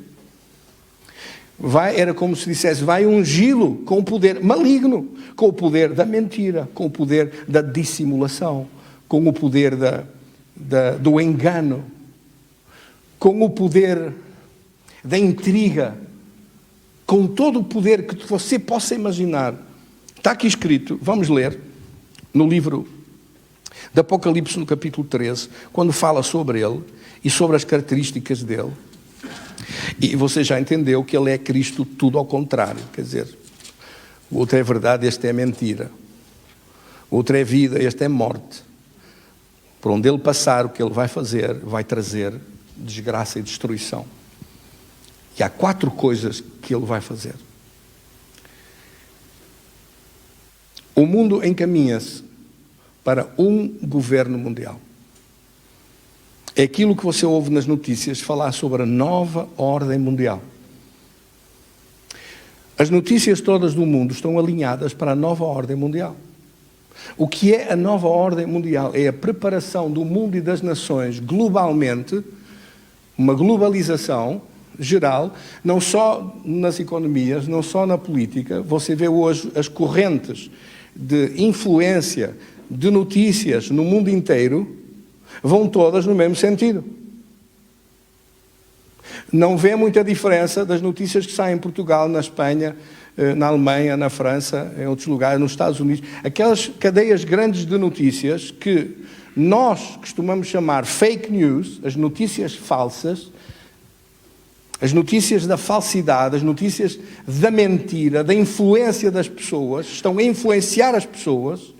Era como se dissesse, vai ungí-lo com o poder maligno, com o poder da mentira, com o poder da dissimulação, com o poder do engano, com o poder da intriga, com todo o poder que você possa imaginar. Está aqui escrito, vamos ler, no livro de Apocalipse, no capítulo 13, quando fala sobre ele e sobre as características dele. E você já entendeu que ele é Cristo tudo ao contrário. Quer dizer, o outro é verdade, este é mentira. O outro é vida, este é morte. Por onde ele passar, o que ele vai fazer, vai trazer desgraça e destruição. E há 4 coisas que ele vai fazer. O mundo encaminha-se para um governo mundial. É aquilo que você ouve nas notícias falar sobre a nova ordem mundial. As notícias todas do mundo estão alinhadas para a nova ordem mundial. O que é a nova ordem mundial? É a preparação do mundo e das nações globalmente, uma globalização geral, não só nas economias, não só na política. Você vê hoje as correntes de influência de notícias no mundo inteiro vão todas no mesmo sentido. Não vê muita diferença das notícias que saem em Portugal, na Espanha, na Alemanha, na França, em outros lugares, nos Estados Unidos. Aquelas cadeias grandes de notícias que nós costumamos chamar fake news, as notícias falsas, as notícias da falsidade, as notícias da mentira, da influência das pessoas, estão a influenciar as pessoas,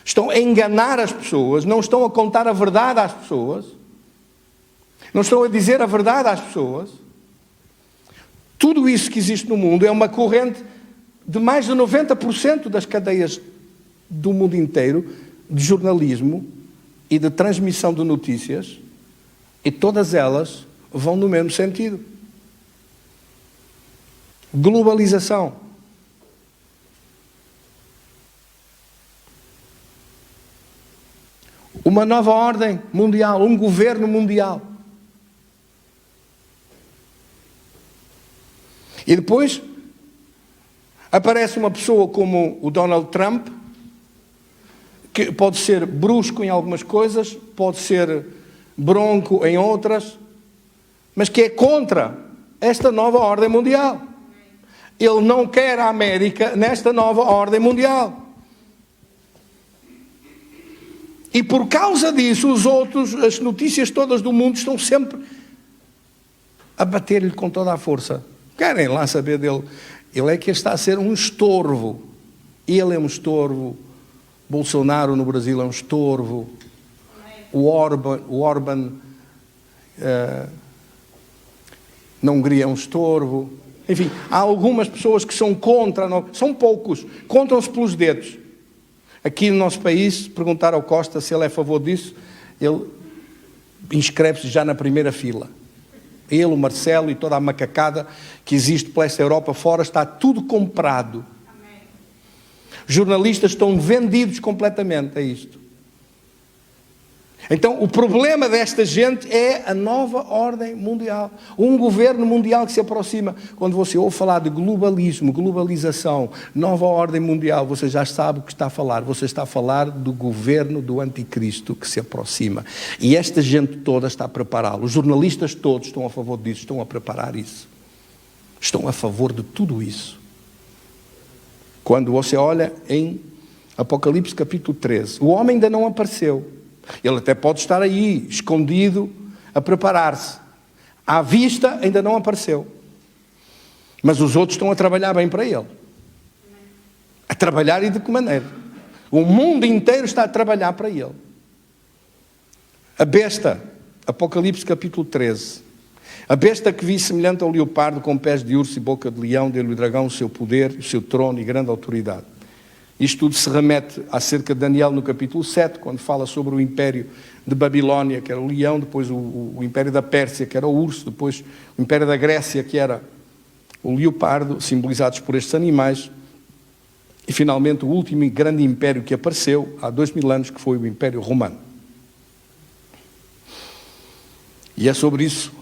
estão a enganar as pessoas, não estão a contar a verdade às pessoas, não estão a dizer a verdade às pessoas. Tudo isso que existe no mundo é uma corrente de mais de 90% das cadeias do mundo inteiro, de jornalismo e de transmissão de notícias, e todas elas vão no mesmo sentido. Globalização. Uma nova ordem mundial, um governo mundial. E depois aparece uma pessoa como o Donald Trump, que pode ser brusco em algumas coisas, pode ser bronco em outras, mas que é contra esta nova ordem mundial. Ele não quer a América nesta nova ordem mundial. E por causa disso, os outros, as notícias todas do mundo estão sempre a bater-lhe com toda a força. Querem lá saber dele. Ele é que está a ser um estorvo. Ele é um estorvo. Bolsonaro no Brasil é um estorvo. O Orban na Hungria é um estorvo. Enfim, há algumas pessoas que são contra, são poucos, contam-se pelos dedos. Aqui no nosso país, perguntar ao Costa se ele é a favor disso, ele inscreve-se já na primeira fila. Ele, o Marcelo e toda a macacada que existe pela esta Europa fora, está tudo comprado. Amém. Jornalistas estão vendidos completamente a isto. Então, o problema desta gente é a nova ordem mundial. Um governo mundial que se aproxima. Quando você ouve falar de globalismo, globalização, nova ordem mundial, você já sabe o que está a falar. Você está a falar do governo do anticristo que se aproxima. E esta gente toda está a prepará-lo. Os jornalistas todos estão a favor disso, estão a preparar isso. Estão a favor de tudo isso. Quando você olha em Apocalipse capítulo 13, o homem ainda não apareceu. Ele até pode estar aí, escondido, a preparar-se. À vista, ainda não apareceu. Mas os outros estão a trabalhar bem para ele. A trabalhar e de que maneira? O mundo inteiro está a trabalhar para ele. A besta, Apocalipse capítulo 13. A besta que vi semelhante ao leopardo, com pés de urso e boca de leão, deu-lhe o dragão o seu poder, o seu trono e grande autoridade. Isto tudo se remete acerca de Daniel no capítulo 7, quando fala sobre o império de Babilónia, que era o leão, depois o império da Pérsia, que era o urso, depois o império da Grécia, que era o leopardo, simbolizados por estes animais, e finalmente o último grande império que apareceu há 2000 anos, que foi o Império Romano. E é sobre isso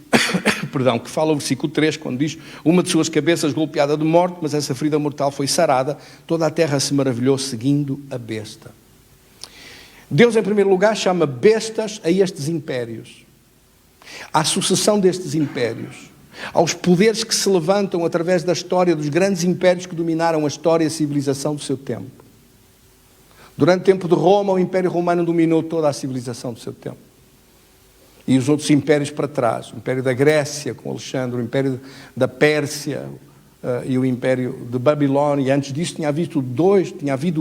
que fala o versículo 3, quando diz: uma de suas cabeças golpeada de morte, mas essa ferida mortal foi sarada, toda a terra se maravilhou seguindo a besta. Deus, em primeiro lugar, chama bestas a estes impérios, à sucessão destes impérios, aos poderes que se levantam através da história dos grandes impérios que dominaram a história e a civilização do seu tempo. Durante o tempo de Roma, o Império Romano dominou toda a civilização do seu tempo. E os outros impérios para trás, o Império da Grécia com Alexandre, o Império da Pérsia e o Império de Babilónia. E antes disso tinha havido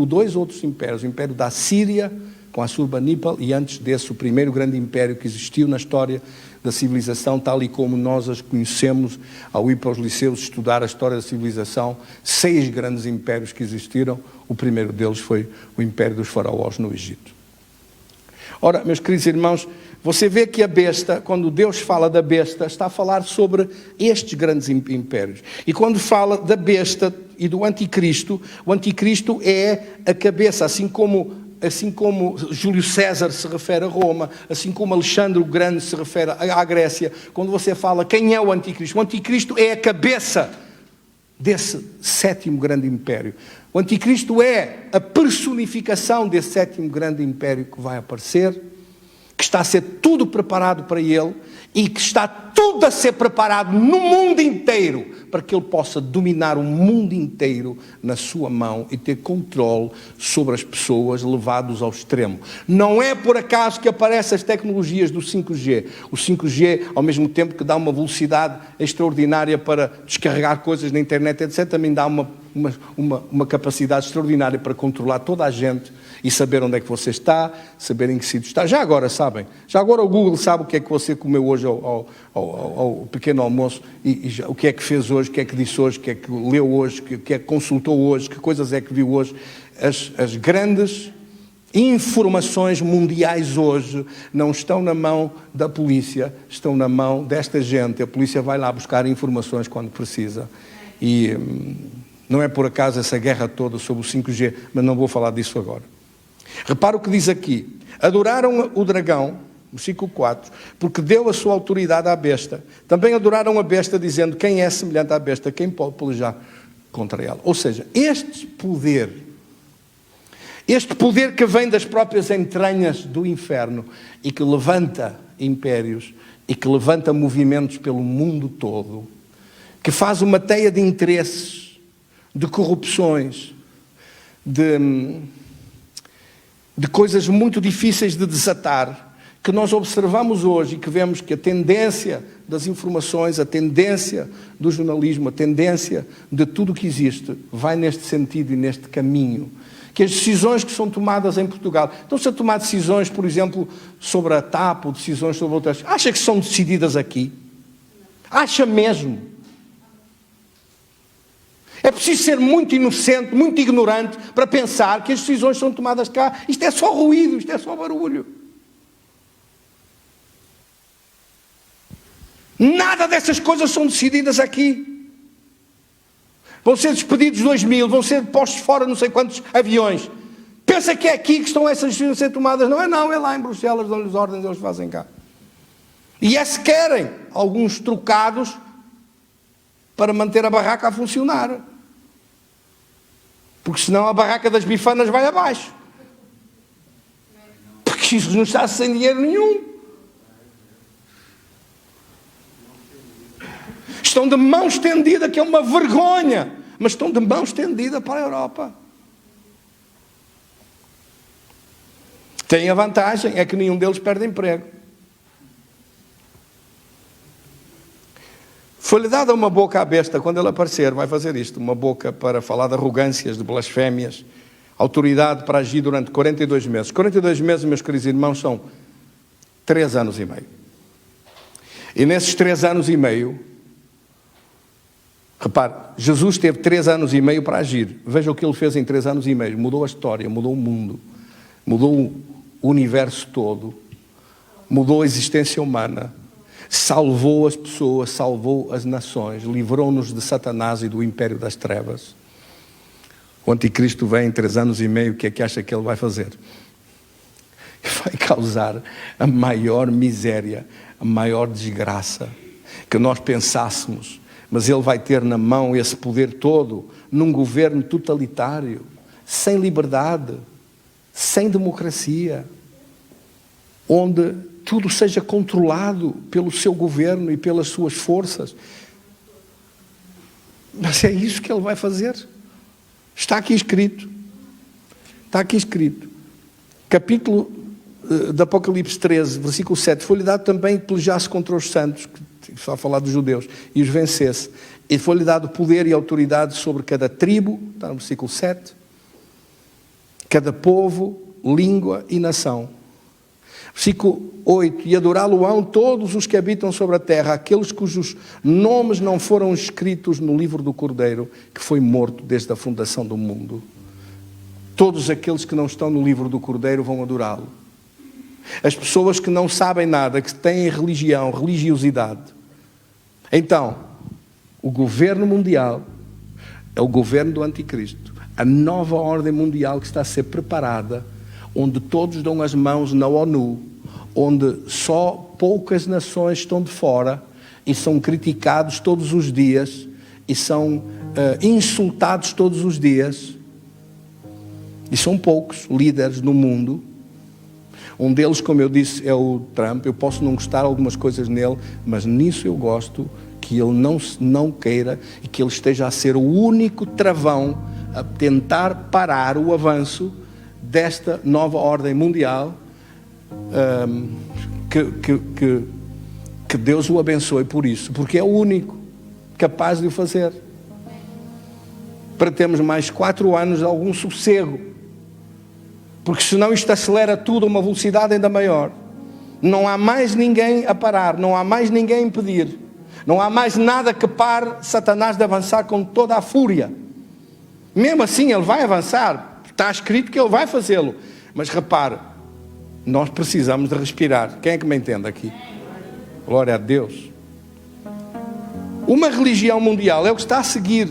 dois outros impérios, o Império da Síria com Assurbanipal e antes desse o primeiro grande império que existiu na história da civilização, tal e como nós as conhecemos ao ir para os liceus estudar a história da civilização. 6 grandes impérios que existiram, o primeiro deles foi o Império dos Faraós no Egito. Ora, meus queridos irmãos, você vê que a besta, quando Deus fala da besta, está a falar sobre estes grandes impérios. E quando fala da besta e do anticristo, o anticristo é a cabeça, assim como Júlio César se refere a Roma, assim como Alexandre o Grande se refere à Grécia. Quando você fala quem é o anticristo é a cabeça desse 7º grande império. O anticristo é a personificação desse 7º grande império que vai aparecer, que está a ser tudo preparado para ele e que está tudo a ser preparado no mundo inteiro para que ele possa dominar o mundo inteiro na sua mão e ter controle sobre as pessoas, levados ao extremo. Não é por acaso que aparecem as tecnologias do 5G. O 5G, ao mesmo tempo que dá uma velocidade extraordinária para descarregar coisas na internet, etc., também dá uma capacidade extraordinária para controlar toda a gente e saber onde é que você está, saber em que sítio está. Já agora sabem, o Google sabe o que é que você comeu hoje ao pequeno almoço, e o que é que fez hoje, o que é que disse hoje, o que é que leu hoje, o que é que consultou hoje, que coisas é que viu hoje. As grandes informações mundiais hoje não estão na mão da polícia, estão na mão desta gente. A polícia vai lá buscar informações quando precisa. E não é por acaso essa guerra toda sobre o 5G, mas não vou falar disso agora. Repara o que diz aqui. Adoraram o dragão, versículo 4, porque deu a sua autoridade à besta. Também adoraram a besta, dizendo: quem é semelhante à besta? Quem pode pelejar contra ela? Ou seja, este poder que vem das próprias entranhas do inferno e que levanta impérios e que levanta movimentos pelo mundo todo, que faz uma teia de interesses, de corrupções, de coisas muito difíceis de desatar, que nós observamos hoje e que vemos que a tendência das informações, a tendência do jornalismo, a tendência de tudo o que existe, vai neste sentido e neste caminho. Que as decisões que são tomadas em Portugal, estão-se a tomar decisões, por exemplo, sobre a TAP, ou decisões sobre outras, acha que são decididas aqui? Acha mesmo? É preciso ser muito inocente, muito ignorante, para pensar que as decisões são tomadas cá. Isto é só ruído, isto é só barulho. Nada dessas coisas são decididas aqui. Vão ser despedidos 2.000, vão ser postos fora não sei quantos aviões. Pensa que é aqui que estão essas decisões a ser tomadas. Não, é lá em Bruxelas, dão-lhes ordens, eles fazem cá. E é se querem alguns trocados para manter a barraca a funcionar. Porque senão a barraca das bifanas vai abaixo. Porque isso não está sem dinheiro nenhum. Estão de mão estendida, que é uma vergonha, mas estão de mão estendida para a Europa. Tem a vantagem, é que nenhum deles perde emprego. Foi-lhe dada uma boca à besta, quando ele aparecer, vai fazer isto, uma boca para falar de arrogâncias, de blasfémias, autoridade para agir durante 42 meses. 42 meses, meus queridos irmãos, são 3 anos e meio. E nesses 3 anos e meio, repare, Jesus teve 3 anos e meio para agir. Veja o que ele fez em 3 anos e meio. Mudou a história, mudou o mundo, mudou o universo todo, mudou a existência humana, salvou as pessoas, salvou as nações, livrou-nos de Satanás e do império das trevas. O anticristo vem em 3 anos e meio, o que é que acha que ele vai fazer? Vai causar a maior miséria, a maior desgraça que nós pensássemos. Mas ele vai ter na mão esse poder todo num governo totalitário, sem liberdade, sem democracia, onde tudo seja controlado pelo seu governo e pelas suas forças. Mas é isso que ele vai fazer. Está aqui escrito. Está aqui escrito. Capítulo de Apocalipse 13, versículo 7. Foi-lhe dado também que pelejasse contra os santos, só a falar dos judeus, e os vencesse. E foi-lhe dado poder e autoridade sobre cada tribo, está no versículo 7, cada povo, língua e nação. Versículo 8, e adorá-lo-ão todos os que habitam sobre a terra, aqueles cujos nomes não foram escritos no livro do Cordeiro, que foi morto desde a fundação do mundo. Todos aqueles que não estão no livro do Cordeiro vão adorá-lo. As pessoas que não sabem nada, que têm religião, religiosidade. Então, o governo mundial é o governo do anticristo. A nova ordem mundial que está a ser preparada, onde todos dão as mãos na ONU, onde só poucas nações estão de fora e são criticados todos os dias e são insultados todos os dias. E são poucos líderes no mundo. Um deles, como eu disse, é o Trump. Eu posso não gostar de algumas coisas nele, mas nisso eu gosto que ele não queira e que ele esteja a ser o único travão a tentar parar o avanço desta nova ordem mundial. Que Deus o abençoe por isso, porque é o único capaz de o fazer. Para termos mais 4 anos de algum sossego, porque senão isto acelera tudo a uma velocidade ainda maior. Não há mais ninguém a parar, não há mais ninguém a impedir, não há mais nada que pare Satanás de avançar com toda a fúria. Mesmo assim ele vai avançar, está escrito que ele vai fazê-lo, Mas repare, nós precisamos de respirar. Quem é que me entende aqui? Glória a Deus. Uma religião mundial é o que está a seguir.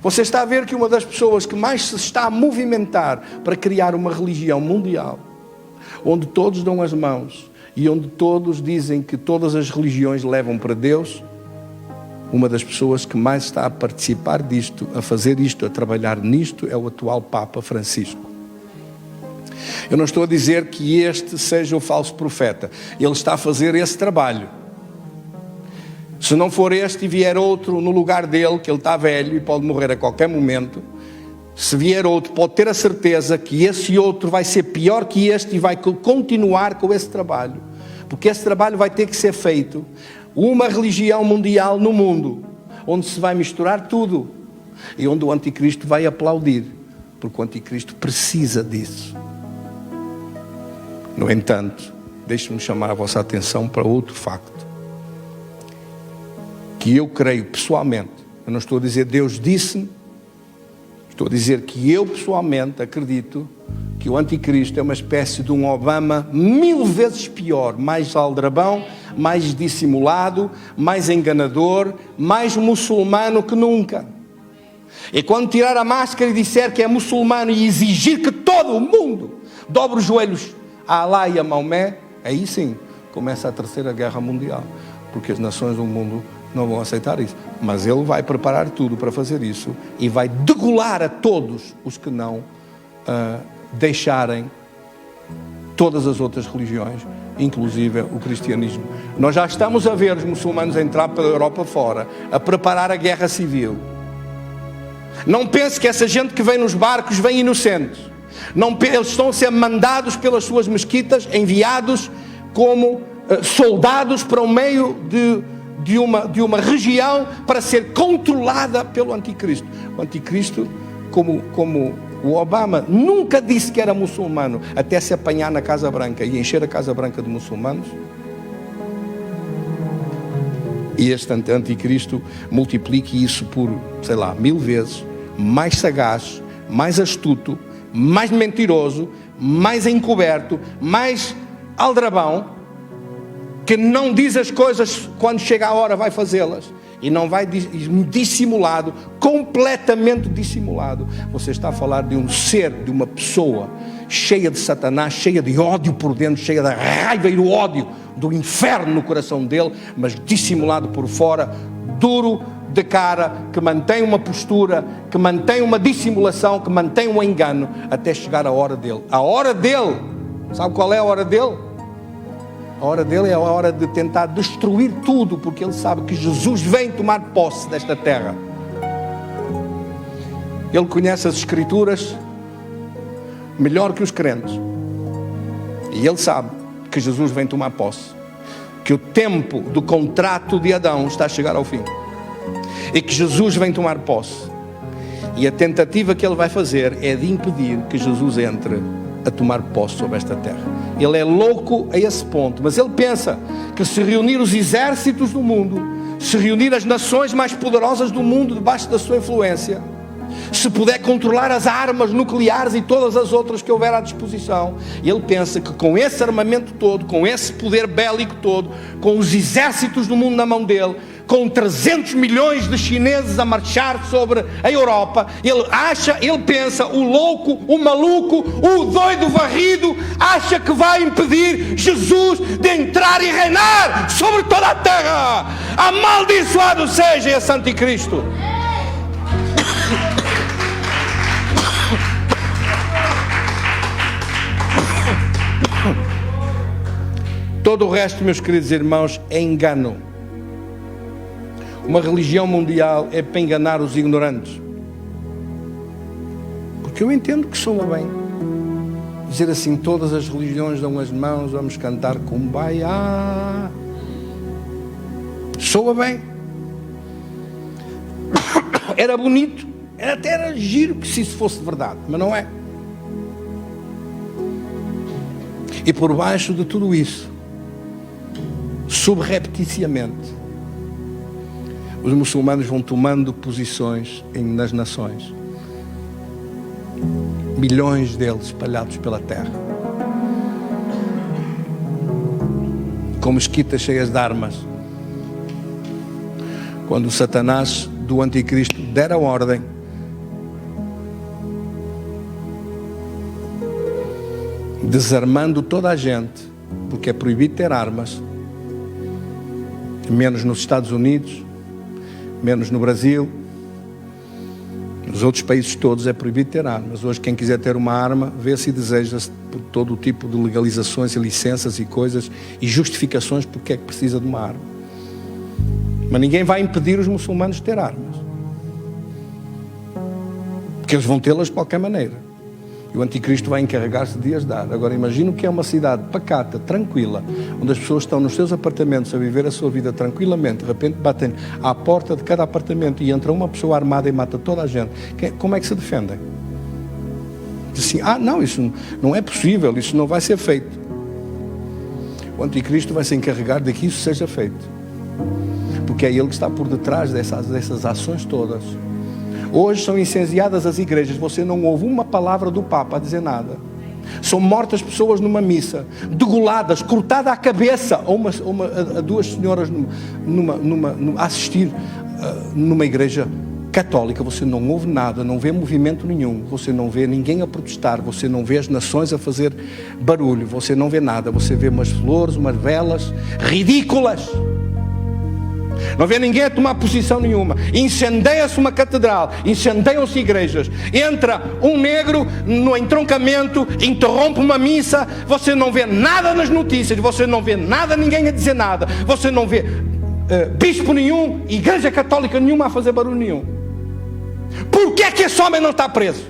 Você está a ver que uma das pessoas que mais se está a movimentar para criar uma religião mundial, onde todos dão as mãos e onde todos dizem que todas as religiões levam para Deus, uma das pessoas que mais está a participar disto, a fazer isto, a trabalhar nisto, é o atual Papa Francisco. Eu não estou a dizer que este seja o falso profeta. Ele está a fazer esse trabalho. Se não for este e vier outro no lugar dele, que ele está velho e pode morrer a qualquer momento, se vier outro, pode ter a certeza que esse outro vai ser pior que este e vai continuar com esse trabalho. Porque esse trabalho vai ter que ser feito. Uma religião mundial no mundo, onde se vai misturar tudo e onde o anticristo vai aplaudir, porque o anticristo precisa disso. No entanto, deixe-me chamar a vossa atenção para outro facto, que eu creio pessoalmente, eu não estou a dizer Deus disse-me, estou a dizer que eu pessoalmente acredito que o anticristo é uma espécie de um Obama 1000 vezes pior, mais aldrabão, mais dissimulado, mais enganador, mais muçulmano que nunca. E quando tirar a máscara e disser que é muçulmano e exigir que todo o mundo dobre os joelhos a Alá e a Maomé, aí sim começa a Terceira Guerra Mundial, porque as nações do mundo não vão aceitar isso. Mas ele vai preparar tudo para fazer isso e vai degolar a todos os que não deixarem todas as outras religiões, inclusive o cristianismo. Nós já estamos a ver os muçulmanos entrar pela Europa fora, a preparar a guerra civil. Não pense que essa gente que vem nos barcos vem inocentes. Não, eles estão a ser mandados pelas suas mesquitas, enviados como soldados para o meio de uma região para ser controlada pelo anticristo. O anticristo, como o Obama nunca disse que era muçulmano, até se apanhar na Casa Branca e encher a Casa Branca de muçulmanos. E este anticristo multiplique isso por, 1000 vezes, mais sagaz, mais astuto, mais mentiroso, mais encoberto, mais aldrabão, que não diz as coisas quando chega a hora vai fazê-las. E não vai dissimulado, completamente dissimulado. Você está a falar de um ser, de uma pessoa cheia de Satanás, cheia de ódio por dentro, cheia da raiva e do ódio do inferno no coração dele, mas dissimulado por fora, duro de cara, que mantém uma postura, que mantém uma dissimulação, que mantém um engano, até chegar a hora dele. A hora dele, sabe qual é a hora dele? A hora dele é a hora de tentar destruir tudo, porque ele sabe que Jesus vem tomar posse desta terra. Ele conhece as Escrituras melhor que os crentes. E ele sabe que Jesus vem tomar posse. Que o tempo do contrato de Adão está a chegar ao fim. E que Jesus vem tomar posse. E a tentativa que ele vai fazer é de impedir que Jesus entre a tomar posse sobre esta terra. Ele é louco a esse ponto, mas ele pensa que se reunir os exércitos do mundo, se reunir as nações mais poderosas do mundo debaixo da sua influência, se puder controlar as armas nucleares e todas as outras que houver à disposição, ele pensa que com esse armamento todo, com esse poder bélico todo, com os exércitos do mundo na mão dele, com 300 milhões de chineses a marchar sobre a Europa, ele pensa, o louco, o maluco, o doido varrido, acha que vai impedir Jesus de entrar e reinar sobre toda a terra. Amaldiçoado seja esse anticristo. Todo o resto, meus queridos irmãos, é engano. Uma religião mundial é para enganar os ignorantes. Porque eu entendo que soa bem dizer assim, todas as religiões dão as mãos, vamos cantar Kumbaya. Soa bem. Era bonito, até era giro que se isso fosse verdade, mas não é. E por baixo de tudo isso, subrepticiamente, os muçulmanos vão tomando posições nas nações. milhões deles espalhados pela terra, com mesquitas cheias de armas. Quando o Satanás do anticristo der a ordem, desarmando toda a gente, porque é proibido ter armas, menos nos Estados Unidos, menos no Brasil, nos outros países todos é proibido ter armas. Hoje quem quiser ter uma arma, vê-se e deseja-se por todo o tipo de legalizações e licenças e coisas e justificações porque é que precisa de uma arma. Mas ninguém vai impedir os muçulmanos de ter armas, porque eles vão tê-las de qualquer maneira. E o anticristo vai encarregar-se de as dar. Agora imagino que é uma cidade pacata, tranquila, onde as pessoas estão nos seus apartamentos a viver a sua vida tranquilamente. De repente batem à porta de cada apartamento e entra uma pessoa armada e mata toda a gente. Como é que se defendem? Diz assim, não, isso não é possível, isso não vai ser feito. O anticristo vai se encarregar de que isso seja feito, porque é ele que está por detrás dessas ações todas. Hoje são incendiadas as igrejas, você não ouve uma palavra do Papa a dizer nada. São mortas pessoas numa missa, degoladas, cortada a cabeça, a duas senhoras a assistir numa igreja católica. Você não ouve nada, não vê movimento nenhum, você não vê ninguém a protestar, você não vê as nações a fazer barulho, você não vê nada, você vê umas flores, umas velas ridículas. Não vê ninguém a tomar posição nenhuma. Incendeia-se uma catedral, incendeiam-se igrejas, entra um negro no entroncamento, interrompe uma missa, você não vê nada nas notícias, você não vê nada, ninguém a dizer nada, você não vê bispo nenhum, igreja católica nenhuma a fazer barulho nenhum. Por que é que esse homem não está preso?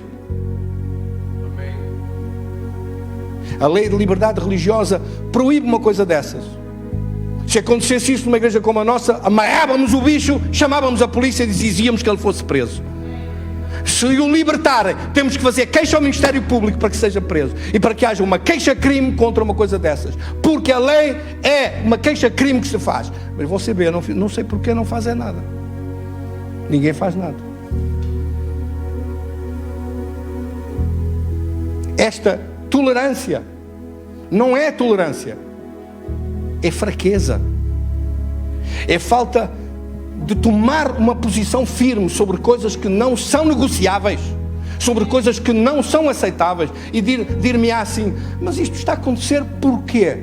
A lei de liberdade religiosa proíbe uma coisa dessas. Se acontecesse isso numa igreja como a nossa, amarrávamos o bicho, chamávamos a polícia e dizíamos que ele fosse preso. Se o libertarem, temos que fazer queixa ao Ministério Público para que seja preso e para que haja uma queixa-crime contra uma coisa dessas, porque a lei é uma queixa-crime que se faz. Mas você vê, não sei porque não fazem nada. Ninguém faz nada. Esta tolerância não é tolerância, é fraqueza, é falta de tomar uma posição firme sobre coisas que não são negociáveis, sobre coisas que não são aceitáveis, e dir-me assim, mas isto está a acontecer porquê?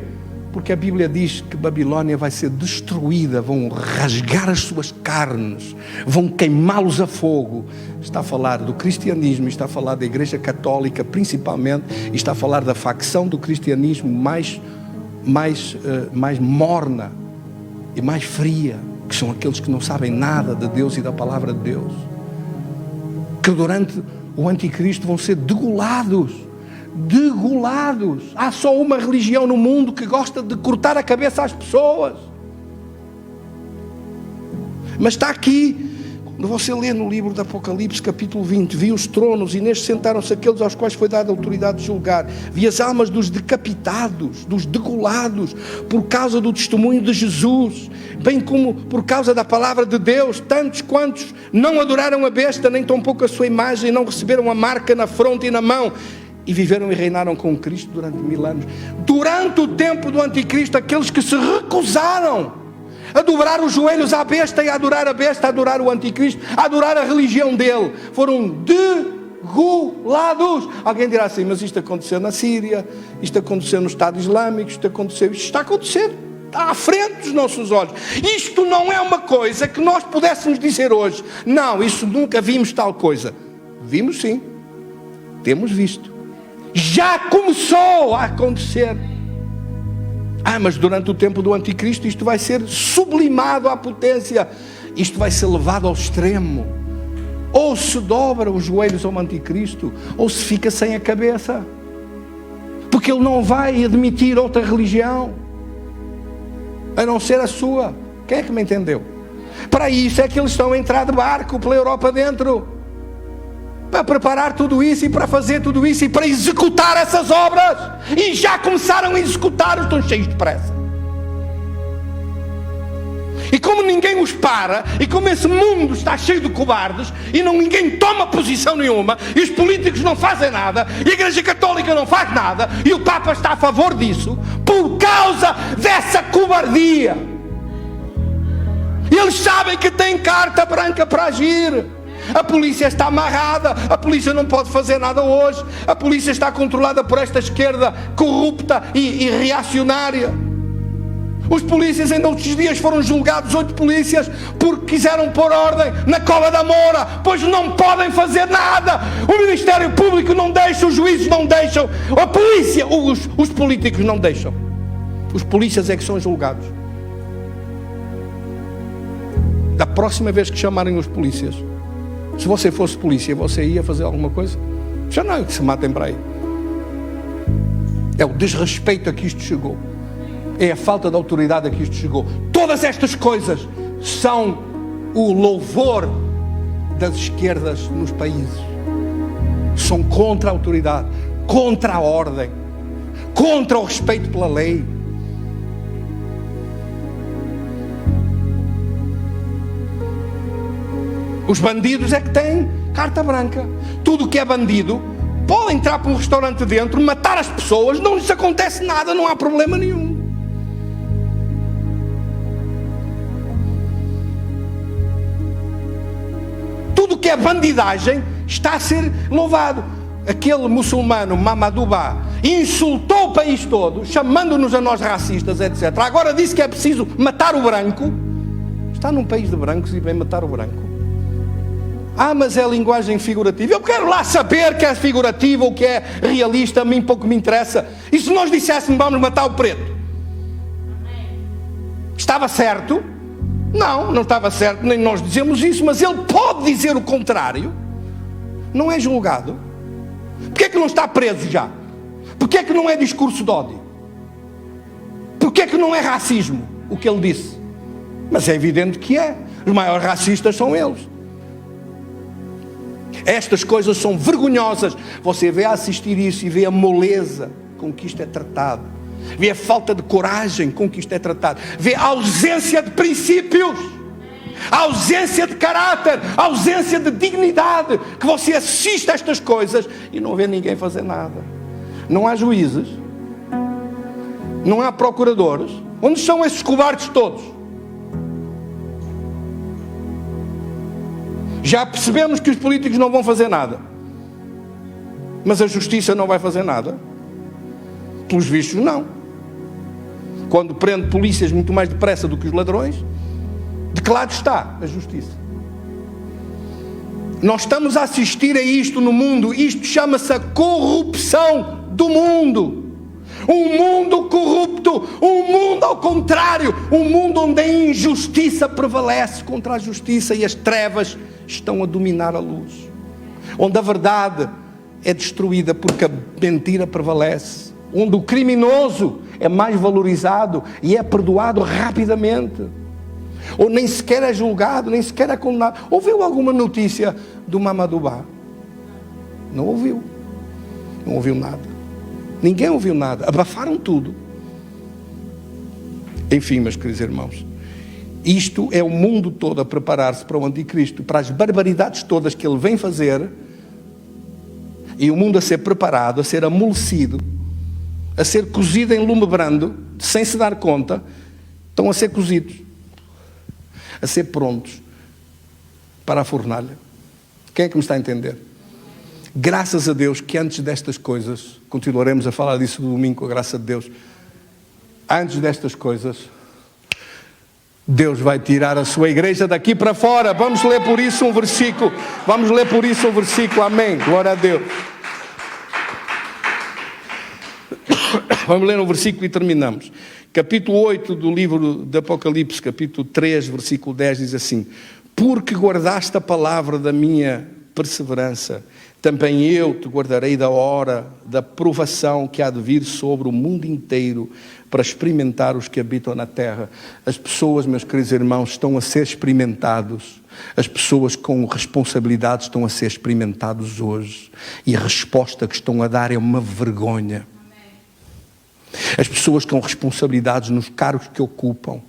Porque a Bíblia diz que Babilónia vai ser destruída, vão rasgar as suas carnes, vão queimá-los a fogo. Está a falar do cristianismo, está a falar da Igreja Católica principalmente, e está a falar da facção do cristianismo mais morna e mais fria, que são aqueles que não sabem nada de Deus e da palavra de Deus, que durante o anticristo vão ser degolados. Há só uma religião no mundo que gosta de cortar a cabeça às pessoas, mas está aqui. Quando você lê no livro do Apocalipse, capítulo 20, vi os tronos e nestes sentaram-se aqueles aos quais foi dada a autoridade de julgar. Vi as almas dos decapitados, dos degolados, por causa do testemunho de Jesus, bem como por causa da palavra de Deus, tantos quantos não adoraram a besta, nem tampouco a sua imagem, não receberam a marca na fronte e na mão, e viveram e reinaram com Cristo durante 1000 anos. Durante o tempo do anticristo, aqueles que se recusaram a dobrar os joelhos à besta e a adorar a besta, a adorar o anticristo, a adorar a religião dele, foram degolados. Alguém dirá assim, mas isto aconteceu na Síria, isto aconteceu no Estado Islâmico, isto está a acontecer, está à frente dos nossos olhos. Isto não é uma coisa que nós pudéssemos dizer hoje, não, isso nunca vimos tal coisa. Vimos sim, temos visto, já começou a acontecer. Mas durante o tempo do anticristo isto vai ser sublimado à potência, isto vai ser levado ao extremo. Ou se dobra os joelhos ao anticristo, ou se fica sem a cabeça, porque ele não vai admitir outra religião a não ser a sua. Quem é que me entendeu? Para isso é que eles estão a entrar de barco pela Europa dentro, para preparar tudo isso e para fazer tudo isso e para executar essas obras, e já começaram a executar, estão cheios de pressa. E como ninguém os para, e como esse mundo está cheio de cobardes, e ninguém toma posição nenhuma, e os políticos não fazem nada, e a Igreja Católica não faz nada, e o Papa está a favor disso, por causa dessa cobardia. Eles sabem que têm carta branca para agir. A polícia está amarrada, a polícia não pode fazer nada hoje, a polícia está controlada por esta esquerda corrupta e reacionária. Os polícias ainda outros dias foram julgados, 8 polícias, porque quiseram pôr ordem na Cova da Moura, pois não podem fazer nada. O Ministério Público não deixa, os juízes não deixam, a polícia, os políticos não deixam. Os polícias é que são julgados. Da próxima vez que chamarem os polícias, se você fosse polícia, você ia fazer alguma coisa? Já não é que se matem para aí. É o desrespeito a que isto chegou. É a falta de autoridade a que isto chegou. Todas estas coisas são o louvor das esquerdas nos países. São contra a autoridade, contra a ordem, contra o respeito pela lei. Os bandidos é que têm carta branca. Tudo que é bandido pode entrar para um restaurante dentro, matar as pessoas, não lhes acontece nada, não há problema nenhum. Tudo que é bandidagem está a ser louvado. Aquele muçulmano, Mamadou Ba, insultou o país todo, chamando-nos a nós racistas, etc. Agora disse que é preciso matar o branco. Está num país de brancos e vem matar o branco. Mas é linguagem figurativa. Eu quero lá saber que é figurativa ou que é realista, a mim pouco me interessa. E se nós disséssemos vamos matar o preto? Estava certo? Não, não estava certo, nem nós dizemos isso, mas ele pode dizer o contrário. Não é julgado. Porquê é que não está preso já? Porquê é que não é discurso de ódio? Porquê é que não é racismo o que ele disse? Mas é evidente que é. Os maiores racistas são eles. Estas coisas são vergonhosas. Você vê a assistir isso e vê a moleza com que isto é tratado. Vê a falta de coragem com que isto é tratado. Vê a ausência de princípios, a ausência de caráter, a ausência de dignidade. Que você assiste a estas coisas e não vê ninguém fazer nada. Não há juízes, não há procuradores. Onde são esses cobardes todos? Já percebemos que os políticos não vão fazer nada, mas a justiça não vai fazer nada. Pelos vistos, não. Quando prende polícias muito mais depressa do que os ladrões, de que lado está a justiça? Nós estamos a assistir a isto no mundo. Isto chama-se a corrupção do mundo. Um mundo corrupto, um mundo ao contrário, um mundo onde a injustiça prevalece contra a justiça e as trevas estão a dominar a luz, onde a verdade é destruída porque a mentira prevalece, onde o criminoso é mais valorizado e é perdoado rapidamente, ou nem sequer é julgado, nem sequer é condenado. Ouviu alguma notícia do Mamadou Ba? Não ouviu. Não ouviu nada. Ninguém ouviu nada. Abafaram tudo. Enfim, meus queridos irmãos, isto é o mundo todo a preparar-se para o anticristo, para as barbaridades todas que ele vem fazer, e o mundo a ser preparado, a ser amolecido, a ser cozido em lume brando, sem se dar conta. Estão a ser cozidos, a ser prontos para a fornalha. Quem é que me está a entender? Graças a Deus que antes destas coisas, continuaremos a falar disso no domingo, com a graça de Deus, antes destas coisas, Deus vai tirar a sua igreja daqui para fora. Vamos ler por isso um versículo. Vamos ler por isso um versículo. Amém. Glória a Deus. Vamos ler um versículo e terminamos. Capítulo 8 do livro de Apocalipse, capítulo 3, versículo 10, diz assim: porque guardaste a palavra da minha perseverança, também eu te guardarei da hora da provação que há de vir sobre o mundo inteiro, para experimentar os que habitam na terra. As pessoas, meus queridos irmãos, estão a ser experimentados. As pessoas com responsabilidades estão a ser experimentados hoje. E a resposta que estão a dar é uma vergonha. As pessoas com responsabilidades nos cargos que ocupam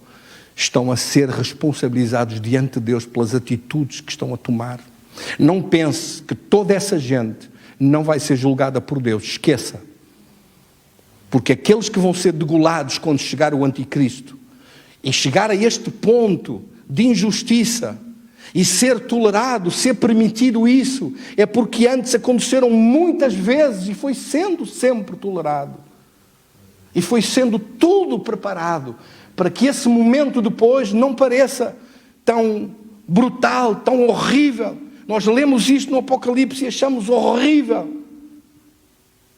estão a ser responsabilizados diante de Deus pelas atitudes que estão a tomar. Não pense que toda essa gente não vai ser julgada por Deus. Esqueça. Porque aqueles que vão ser degolados quando chegar o anticristo, e chegar a este ponto de injustiça, e ser tolerado, ser permitido isso, é porque antes aconteceram muitas vezes e foi sendo sempre tolerado. E foi sendo tudo preparado para que esse momento depois não pareça tão brutal, tão horrível. Nós lemos isto no Apocalipse e achamos horrível.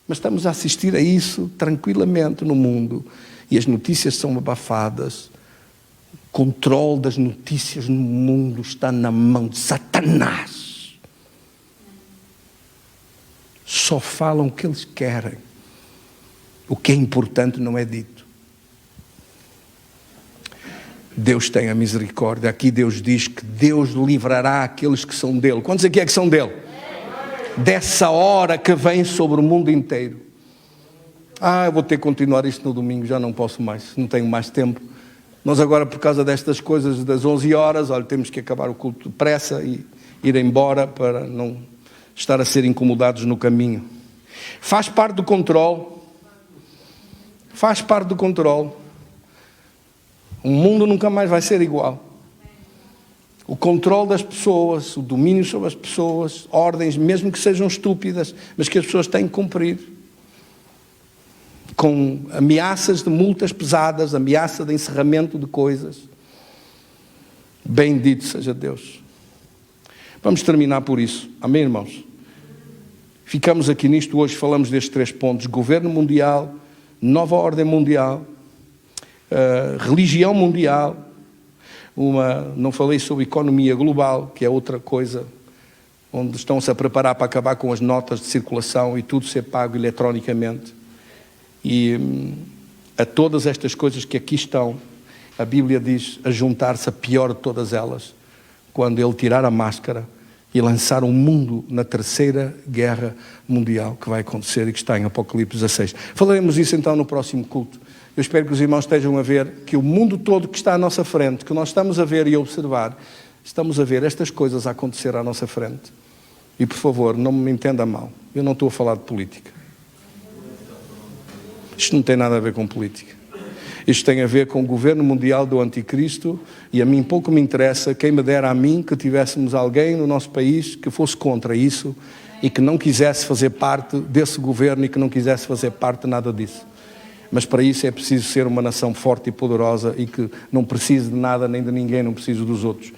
Mas estamos a assistir a isso tranquilamente no mundo. E as notícias são abafadas. O controle das notícias no mundo está na mão de Satanás. Só falam o que eles querem. O que é importante não é dito. Deus tem a misericórdia. Aqui Deus diz que Deus livrará aqueles que são dele. Quantos aqui é que são dele? Dessa hora que vem sobre o mundo inteiro. Eu vou ter que continuar isto no domingo, já não posso mais, não tenho mais tempo. Nós agora, por causa destas coisas das 11 horas, temos que acabar o culto depressa e ir embora para não estar a ser incomodados no caminho. Faz parte do controle. Faz parte do controle. O mundo nunca mais vai ser igual. O controle das pessoas, o domínio sobre as pessoas, ordens, mesmo que sejam estúpidas, mas que as pessoas têm que cumprir. Com ameaças de multas pesadas, ameaça de encerramento de coisas. Bendito seja Deus. Vamos terminar por isso. Amém, irmãos? Ficamos aqui nisto hoje, falamos destes 3 pontos. Governo mundial, nova ordem mundial, religião mundial. Não falei sobre economia global, que é outra coisa, onde estão-se a preparar para acabar com as notas de circulação e tudo ser pago eletronicamente. E a todas estas coisas que aqui estão, a Bíblia diz a juntar-se a pior de todas elas, quando Ele tirar a máscara e lançar o mundo na terceira guerra mundial que vai acontecer e que está em Apocalipse 16. Falaremos isso então no próximo culto. Eu espero que os irmãos estejam a ver que o mundo todo que está à nossa frente, que nós estamos a ver e a observar, estamos a ver estas coisas a acontecer à nossa frente. E por favor, não me entenda mal, eu não estou a falar de política. Isto não tem nada a ver com política. Isto tem a ver com o governo mundial do anticristo e a mim pouco me interessa, quem me dera a mim que tivéssemos alguém no nosso país que fosse contra isso e que não quisesse fazer parte desse governo e que não quisesse fazer parte de nada disso. Mas para isso é preciso ser uma nação forte e poderosa e que não precise de nada nem de ninguém, não precise dos outros,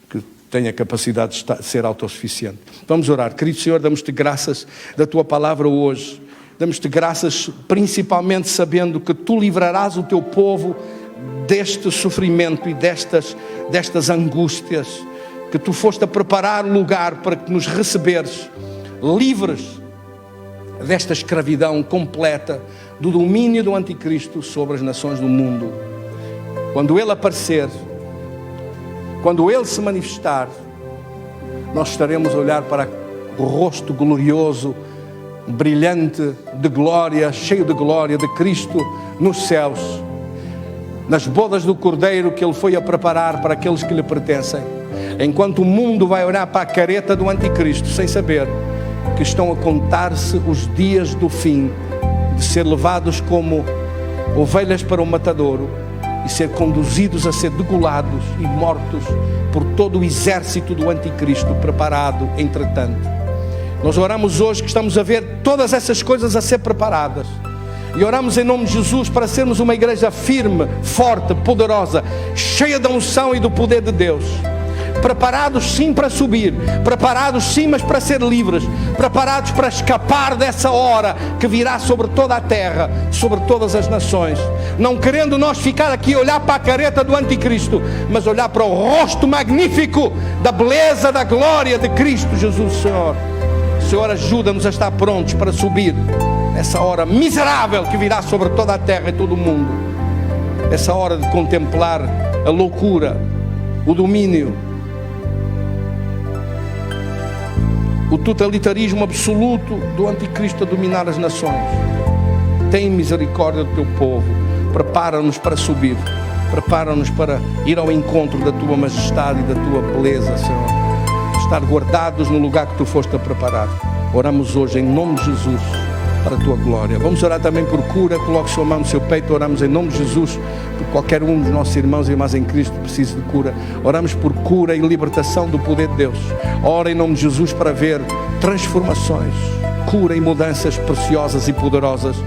que tenha capacidade de ser autossuficiente. Vamos orar. Querido Senhor, damos-te graças da Tua palavra hoje. Damos-te graças principalmente sabendo que Tu livrarás o Teu povo deste sofrimento e destas angústias, que Tu foste a preparar lugar para que nos receberes livres desta escravidão completa, do domínio do anticristo sobre as nações do mundo. Quando Ele aparecer, quando Ele se manifestar, nós estaremos a olhar para o rosto glorioso, brilhante de glória, cheio de glória de Cristo nos céus, nas bodas do Cordeiro que Ele foi a preparar para aqueles que lhe pertencem, enquanto o mundo vai olhar para a careta do anticristo sem saber que estão a contar-se os dias do fim, de ser levados como ovelhas para o matadouro e ser conduzidos a ser degolados e mortos por todo o exército do anticristo preparado entretanto. Nós oramos hoje que estamos a ver todas essas coisas a ser preparadas e oramos em nome de Jesus para sermos uma igreja firme, forte, poderosa, cheia da unção e do poder de Deus. Preparados sim para subir, preparados sim, mas para ser livres, preparados para escapar dessa hora que virá sobre toda a terra, sobre todas as nações, não querendo nós ficar aqui a olhar para a careta do anticristo, mas olhar para o rosto magnífico da beleza, da glória de Cristo Jesus, Senhor. Senhor, ajuda-nos a estar prontos para subir essa hora miserável que virá sobre toda a terra e todo o mundo, essa hora de contemplar a loucura, o domínio, o totalitarismo absoluto do anticristo a dominar as nações. Tem misericórdia do teu povo, prepara-nos para subir, Prepara-nos para ir ao encontro da Tua majestade e da Tua beleza, Senhor. Estar guardados no lugar que Tu foste a preparar. Oramos hoje em nome de Jesus, para a Tua glória. Vamos orar também por cura. Coloque sua mão no seu peito. Oramos em nome de Jesus por qualquer um dos nossos irmãos e irmãs em Cristo que precise de cura. Oramos por cura e libertação do poder de Deus. Ora em nome de Jesus para ver transformações, cura e mudanças preciosas e poderosas.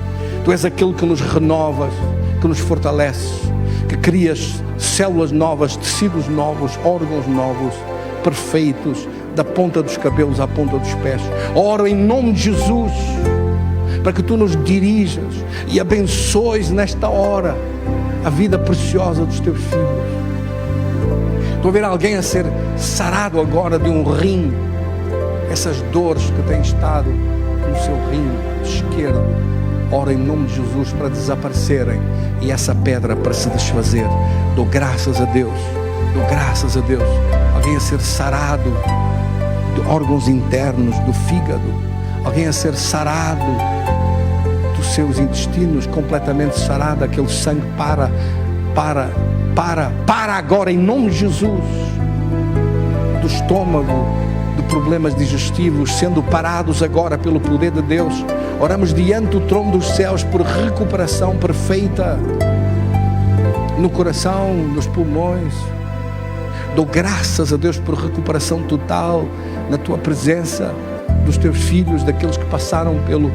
Tu és aquele que nos renovas, que nos fortaleces, que crias células novas, tecidos novos, órgãos novos, perfeitos, da ponta dos cabelos à ponta dos pés. Oro em nome de Jesus para que Tu nos dirijas e abençoes nesta hora a vida preciosa dos Teus filhos. Estou a ver alguém a ser sarado agora de um rim, essas dores que têm estado no seu rim esquerdo. Oro em nome de Jesus para desaparecerem e essa pedra para se desfazer. Dou graças a Deus, dou graças a Deus. Alguém a ser sarado de órgãos internos, do fígado. Alguém a ser sarado dos seus intestinos, completamente sarado. Aquele sangue para agora em nome de Jesus. Do estômago, de problemas digestivos, sendo parados agora pelo poder de Deus. Oramos diante do trono dos céus por recuperação perfeita no coração, nos pulmões. Dou graças a Deus por recuperação total na Tua presença, dos Teus filhos, daqueles que passaram pelo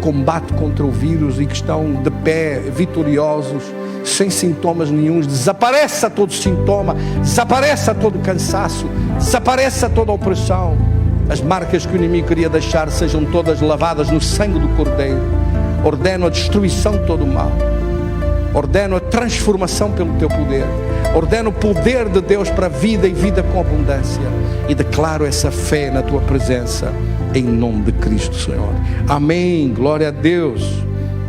combate contra o vírus e que estão de pé, vitoriosos, sem sintomas nenhuns. Desapareça todo sintoma, desapareça todo cansaço, desapareça toda opressão. As marcas que o inimigo queria deixar sejam todas lavadas no sangue do Cordeiro. Ordeno a destruição de todo o mal. Ordeno a transformação pelo Teu poder. Ordeno o poder de Deus para a vida e vida com abundância. E declaro essa fé na Tua presença, em nome de Cristo, Senhor. Amém. Glória a Deus.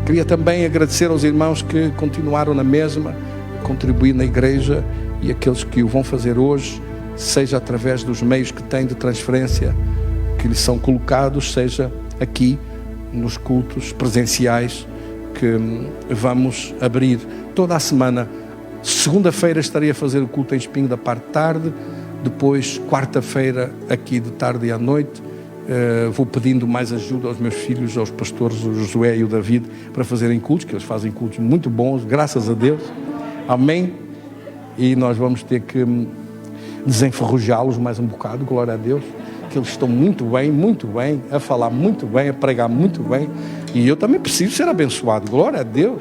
Queria também agradecer aos irmãos que continuaram na mesma, a contribuir na igreja, e aqueles que o vão fazer hoje, seja através dos meios que têm de transferência que lhes são colocados, seja aqui nos cultos presenciais que vamos abrir toda a semana. Segunda-feira estarei a fazer o culto em Espinho da parte de tarde, depois quarta-feira aqui de tarde e à noite. Vou pedindo mais ajuda aos meus filhos, aos pastores, o Josué e o David, para fazerem cultos, que eles fazem cultos muito bons, graças a Deus. Amém. E nós vamos ter que desenferrujá-los mais um bocado, glória a Deus, que eles estão muito bem, a falar muito bem, a pregar muito bem, e eu também preciso ser abençoado, glória a Deus.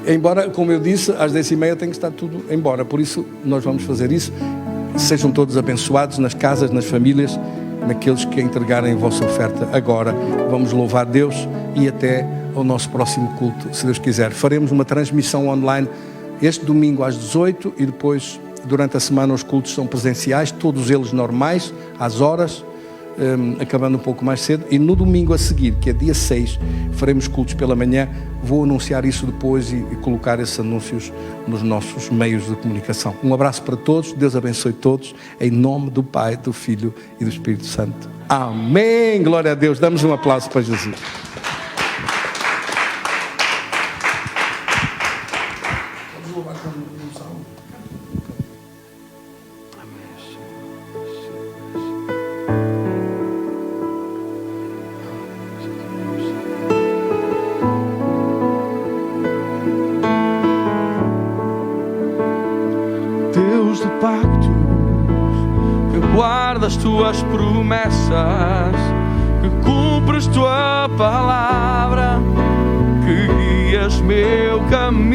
Embora, como eu disse, às 10h30 tem que estar tudo embora, por isso nós vamos fazer isso. Sejam todos abençoados nas casas, nas famílias, naqueles que entregarem a vossa oferta agora. Vamos louvar Deus e até ao nosso próximo culto, se Deus quiser. Faremos uma transmissão online este domingo às 18h e depois, durante a semana, os cultos são presenciais, todos eles normais, às horas, acabando um pouco mais cedo. E no domingo a seguir, que é dia 6, faremos cultos pela manhã. Vou anunciar isso depois e colocar esses anúncios nos nossos meios de comunicação. Um abraço para todos, Deus abençoe todos, em nome do Pai, do Filho e do Espírito Santo. Amém, glória a Deus. Damos um aplauso para Jesus. As tuas promessas, que cumpres tua palavra, que guias meu caminho.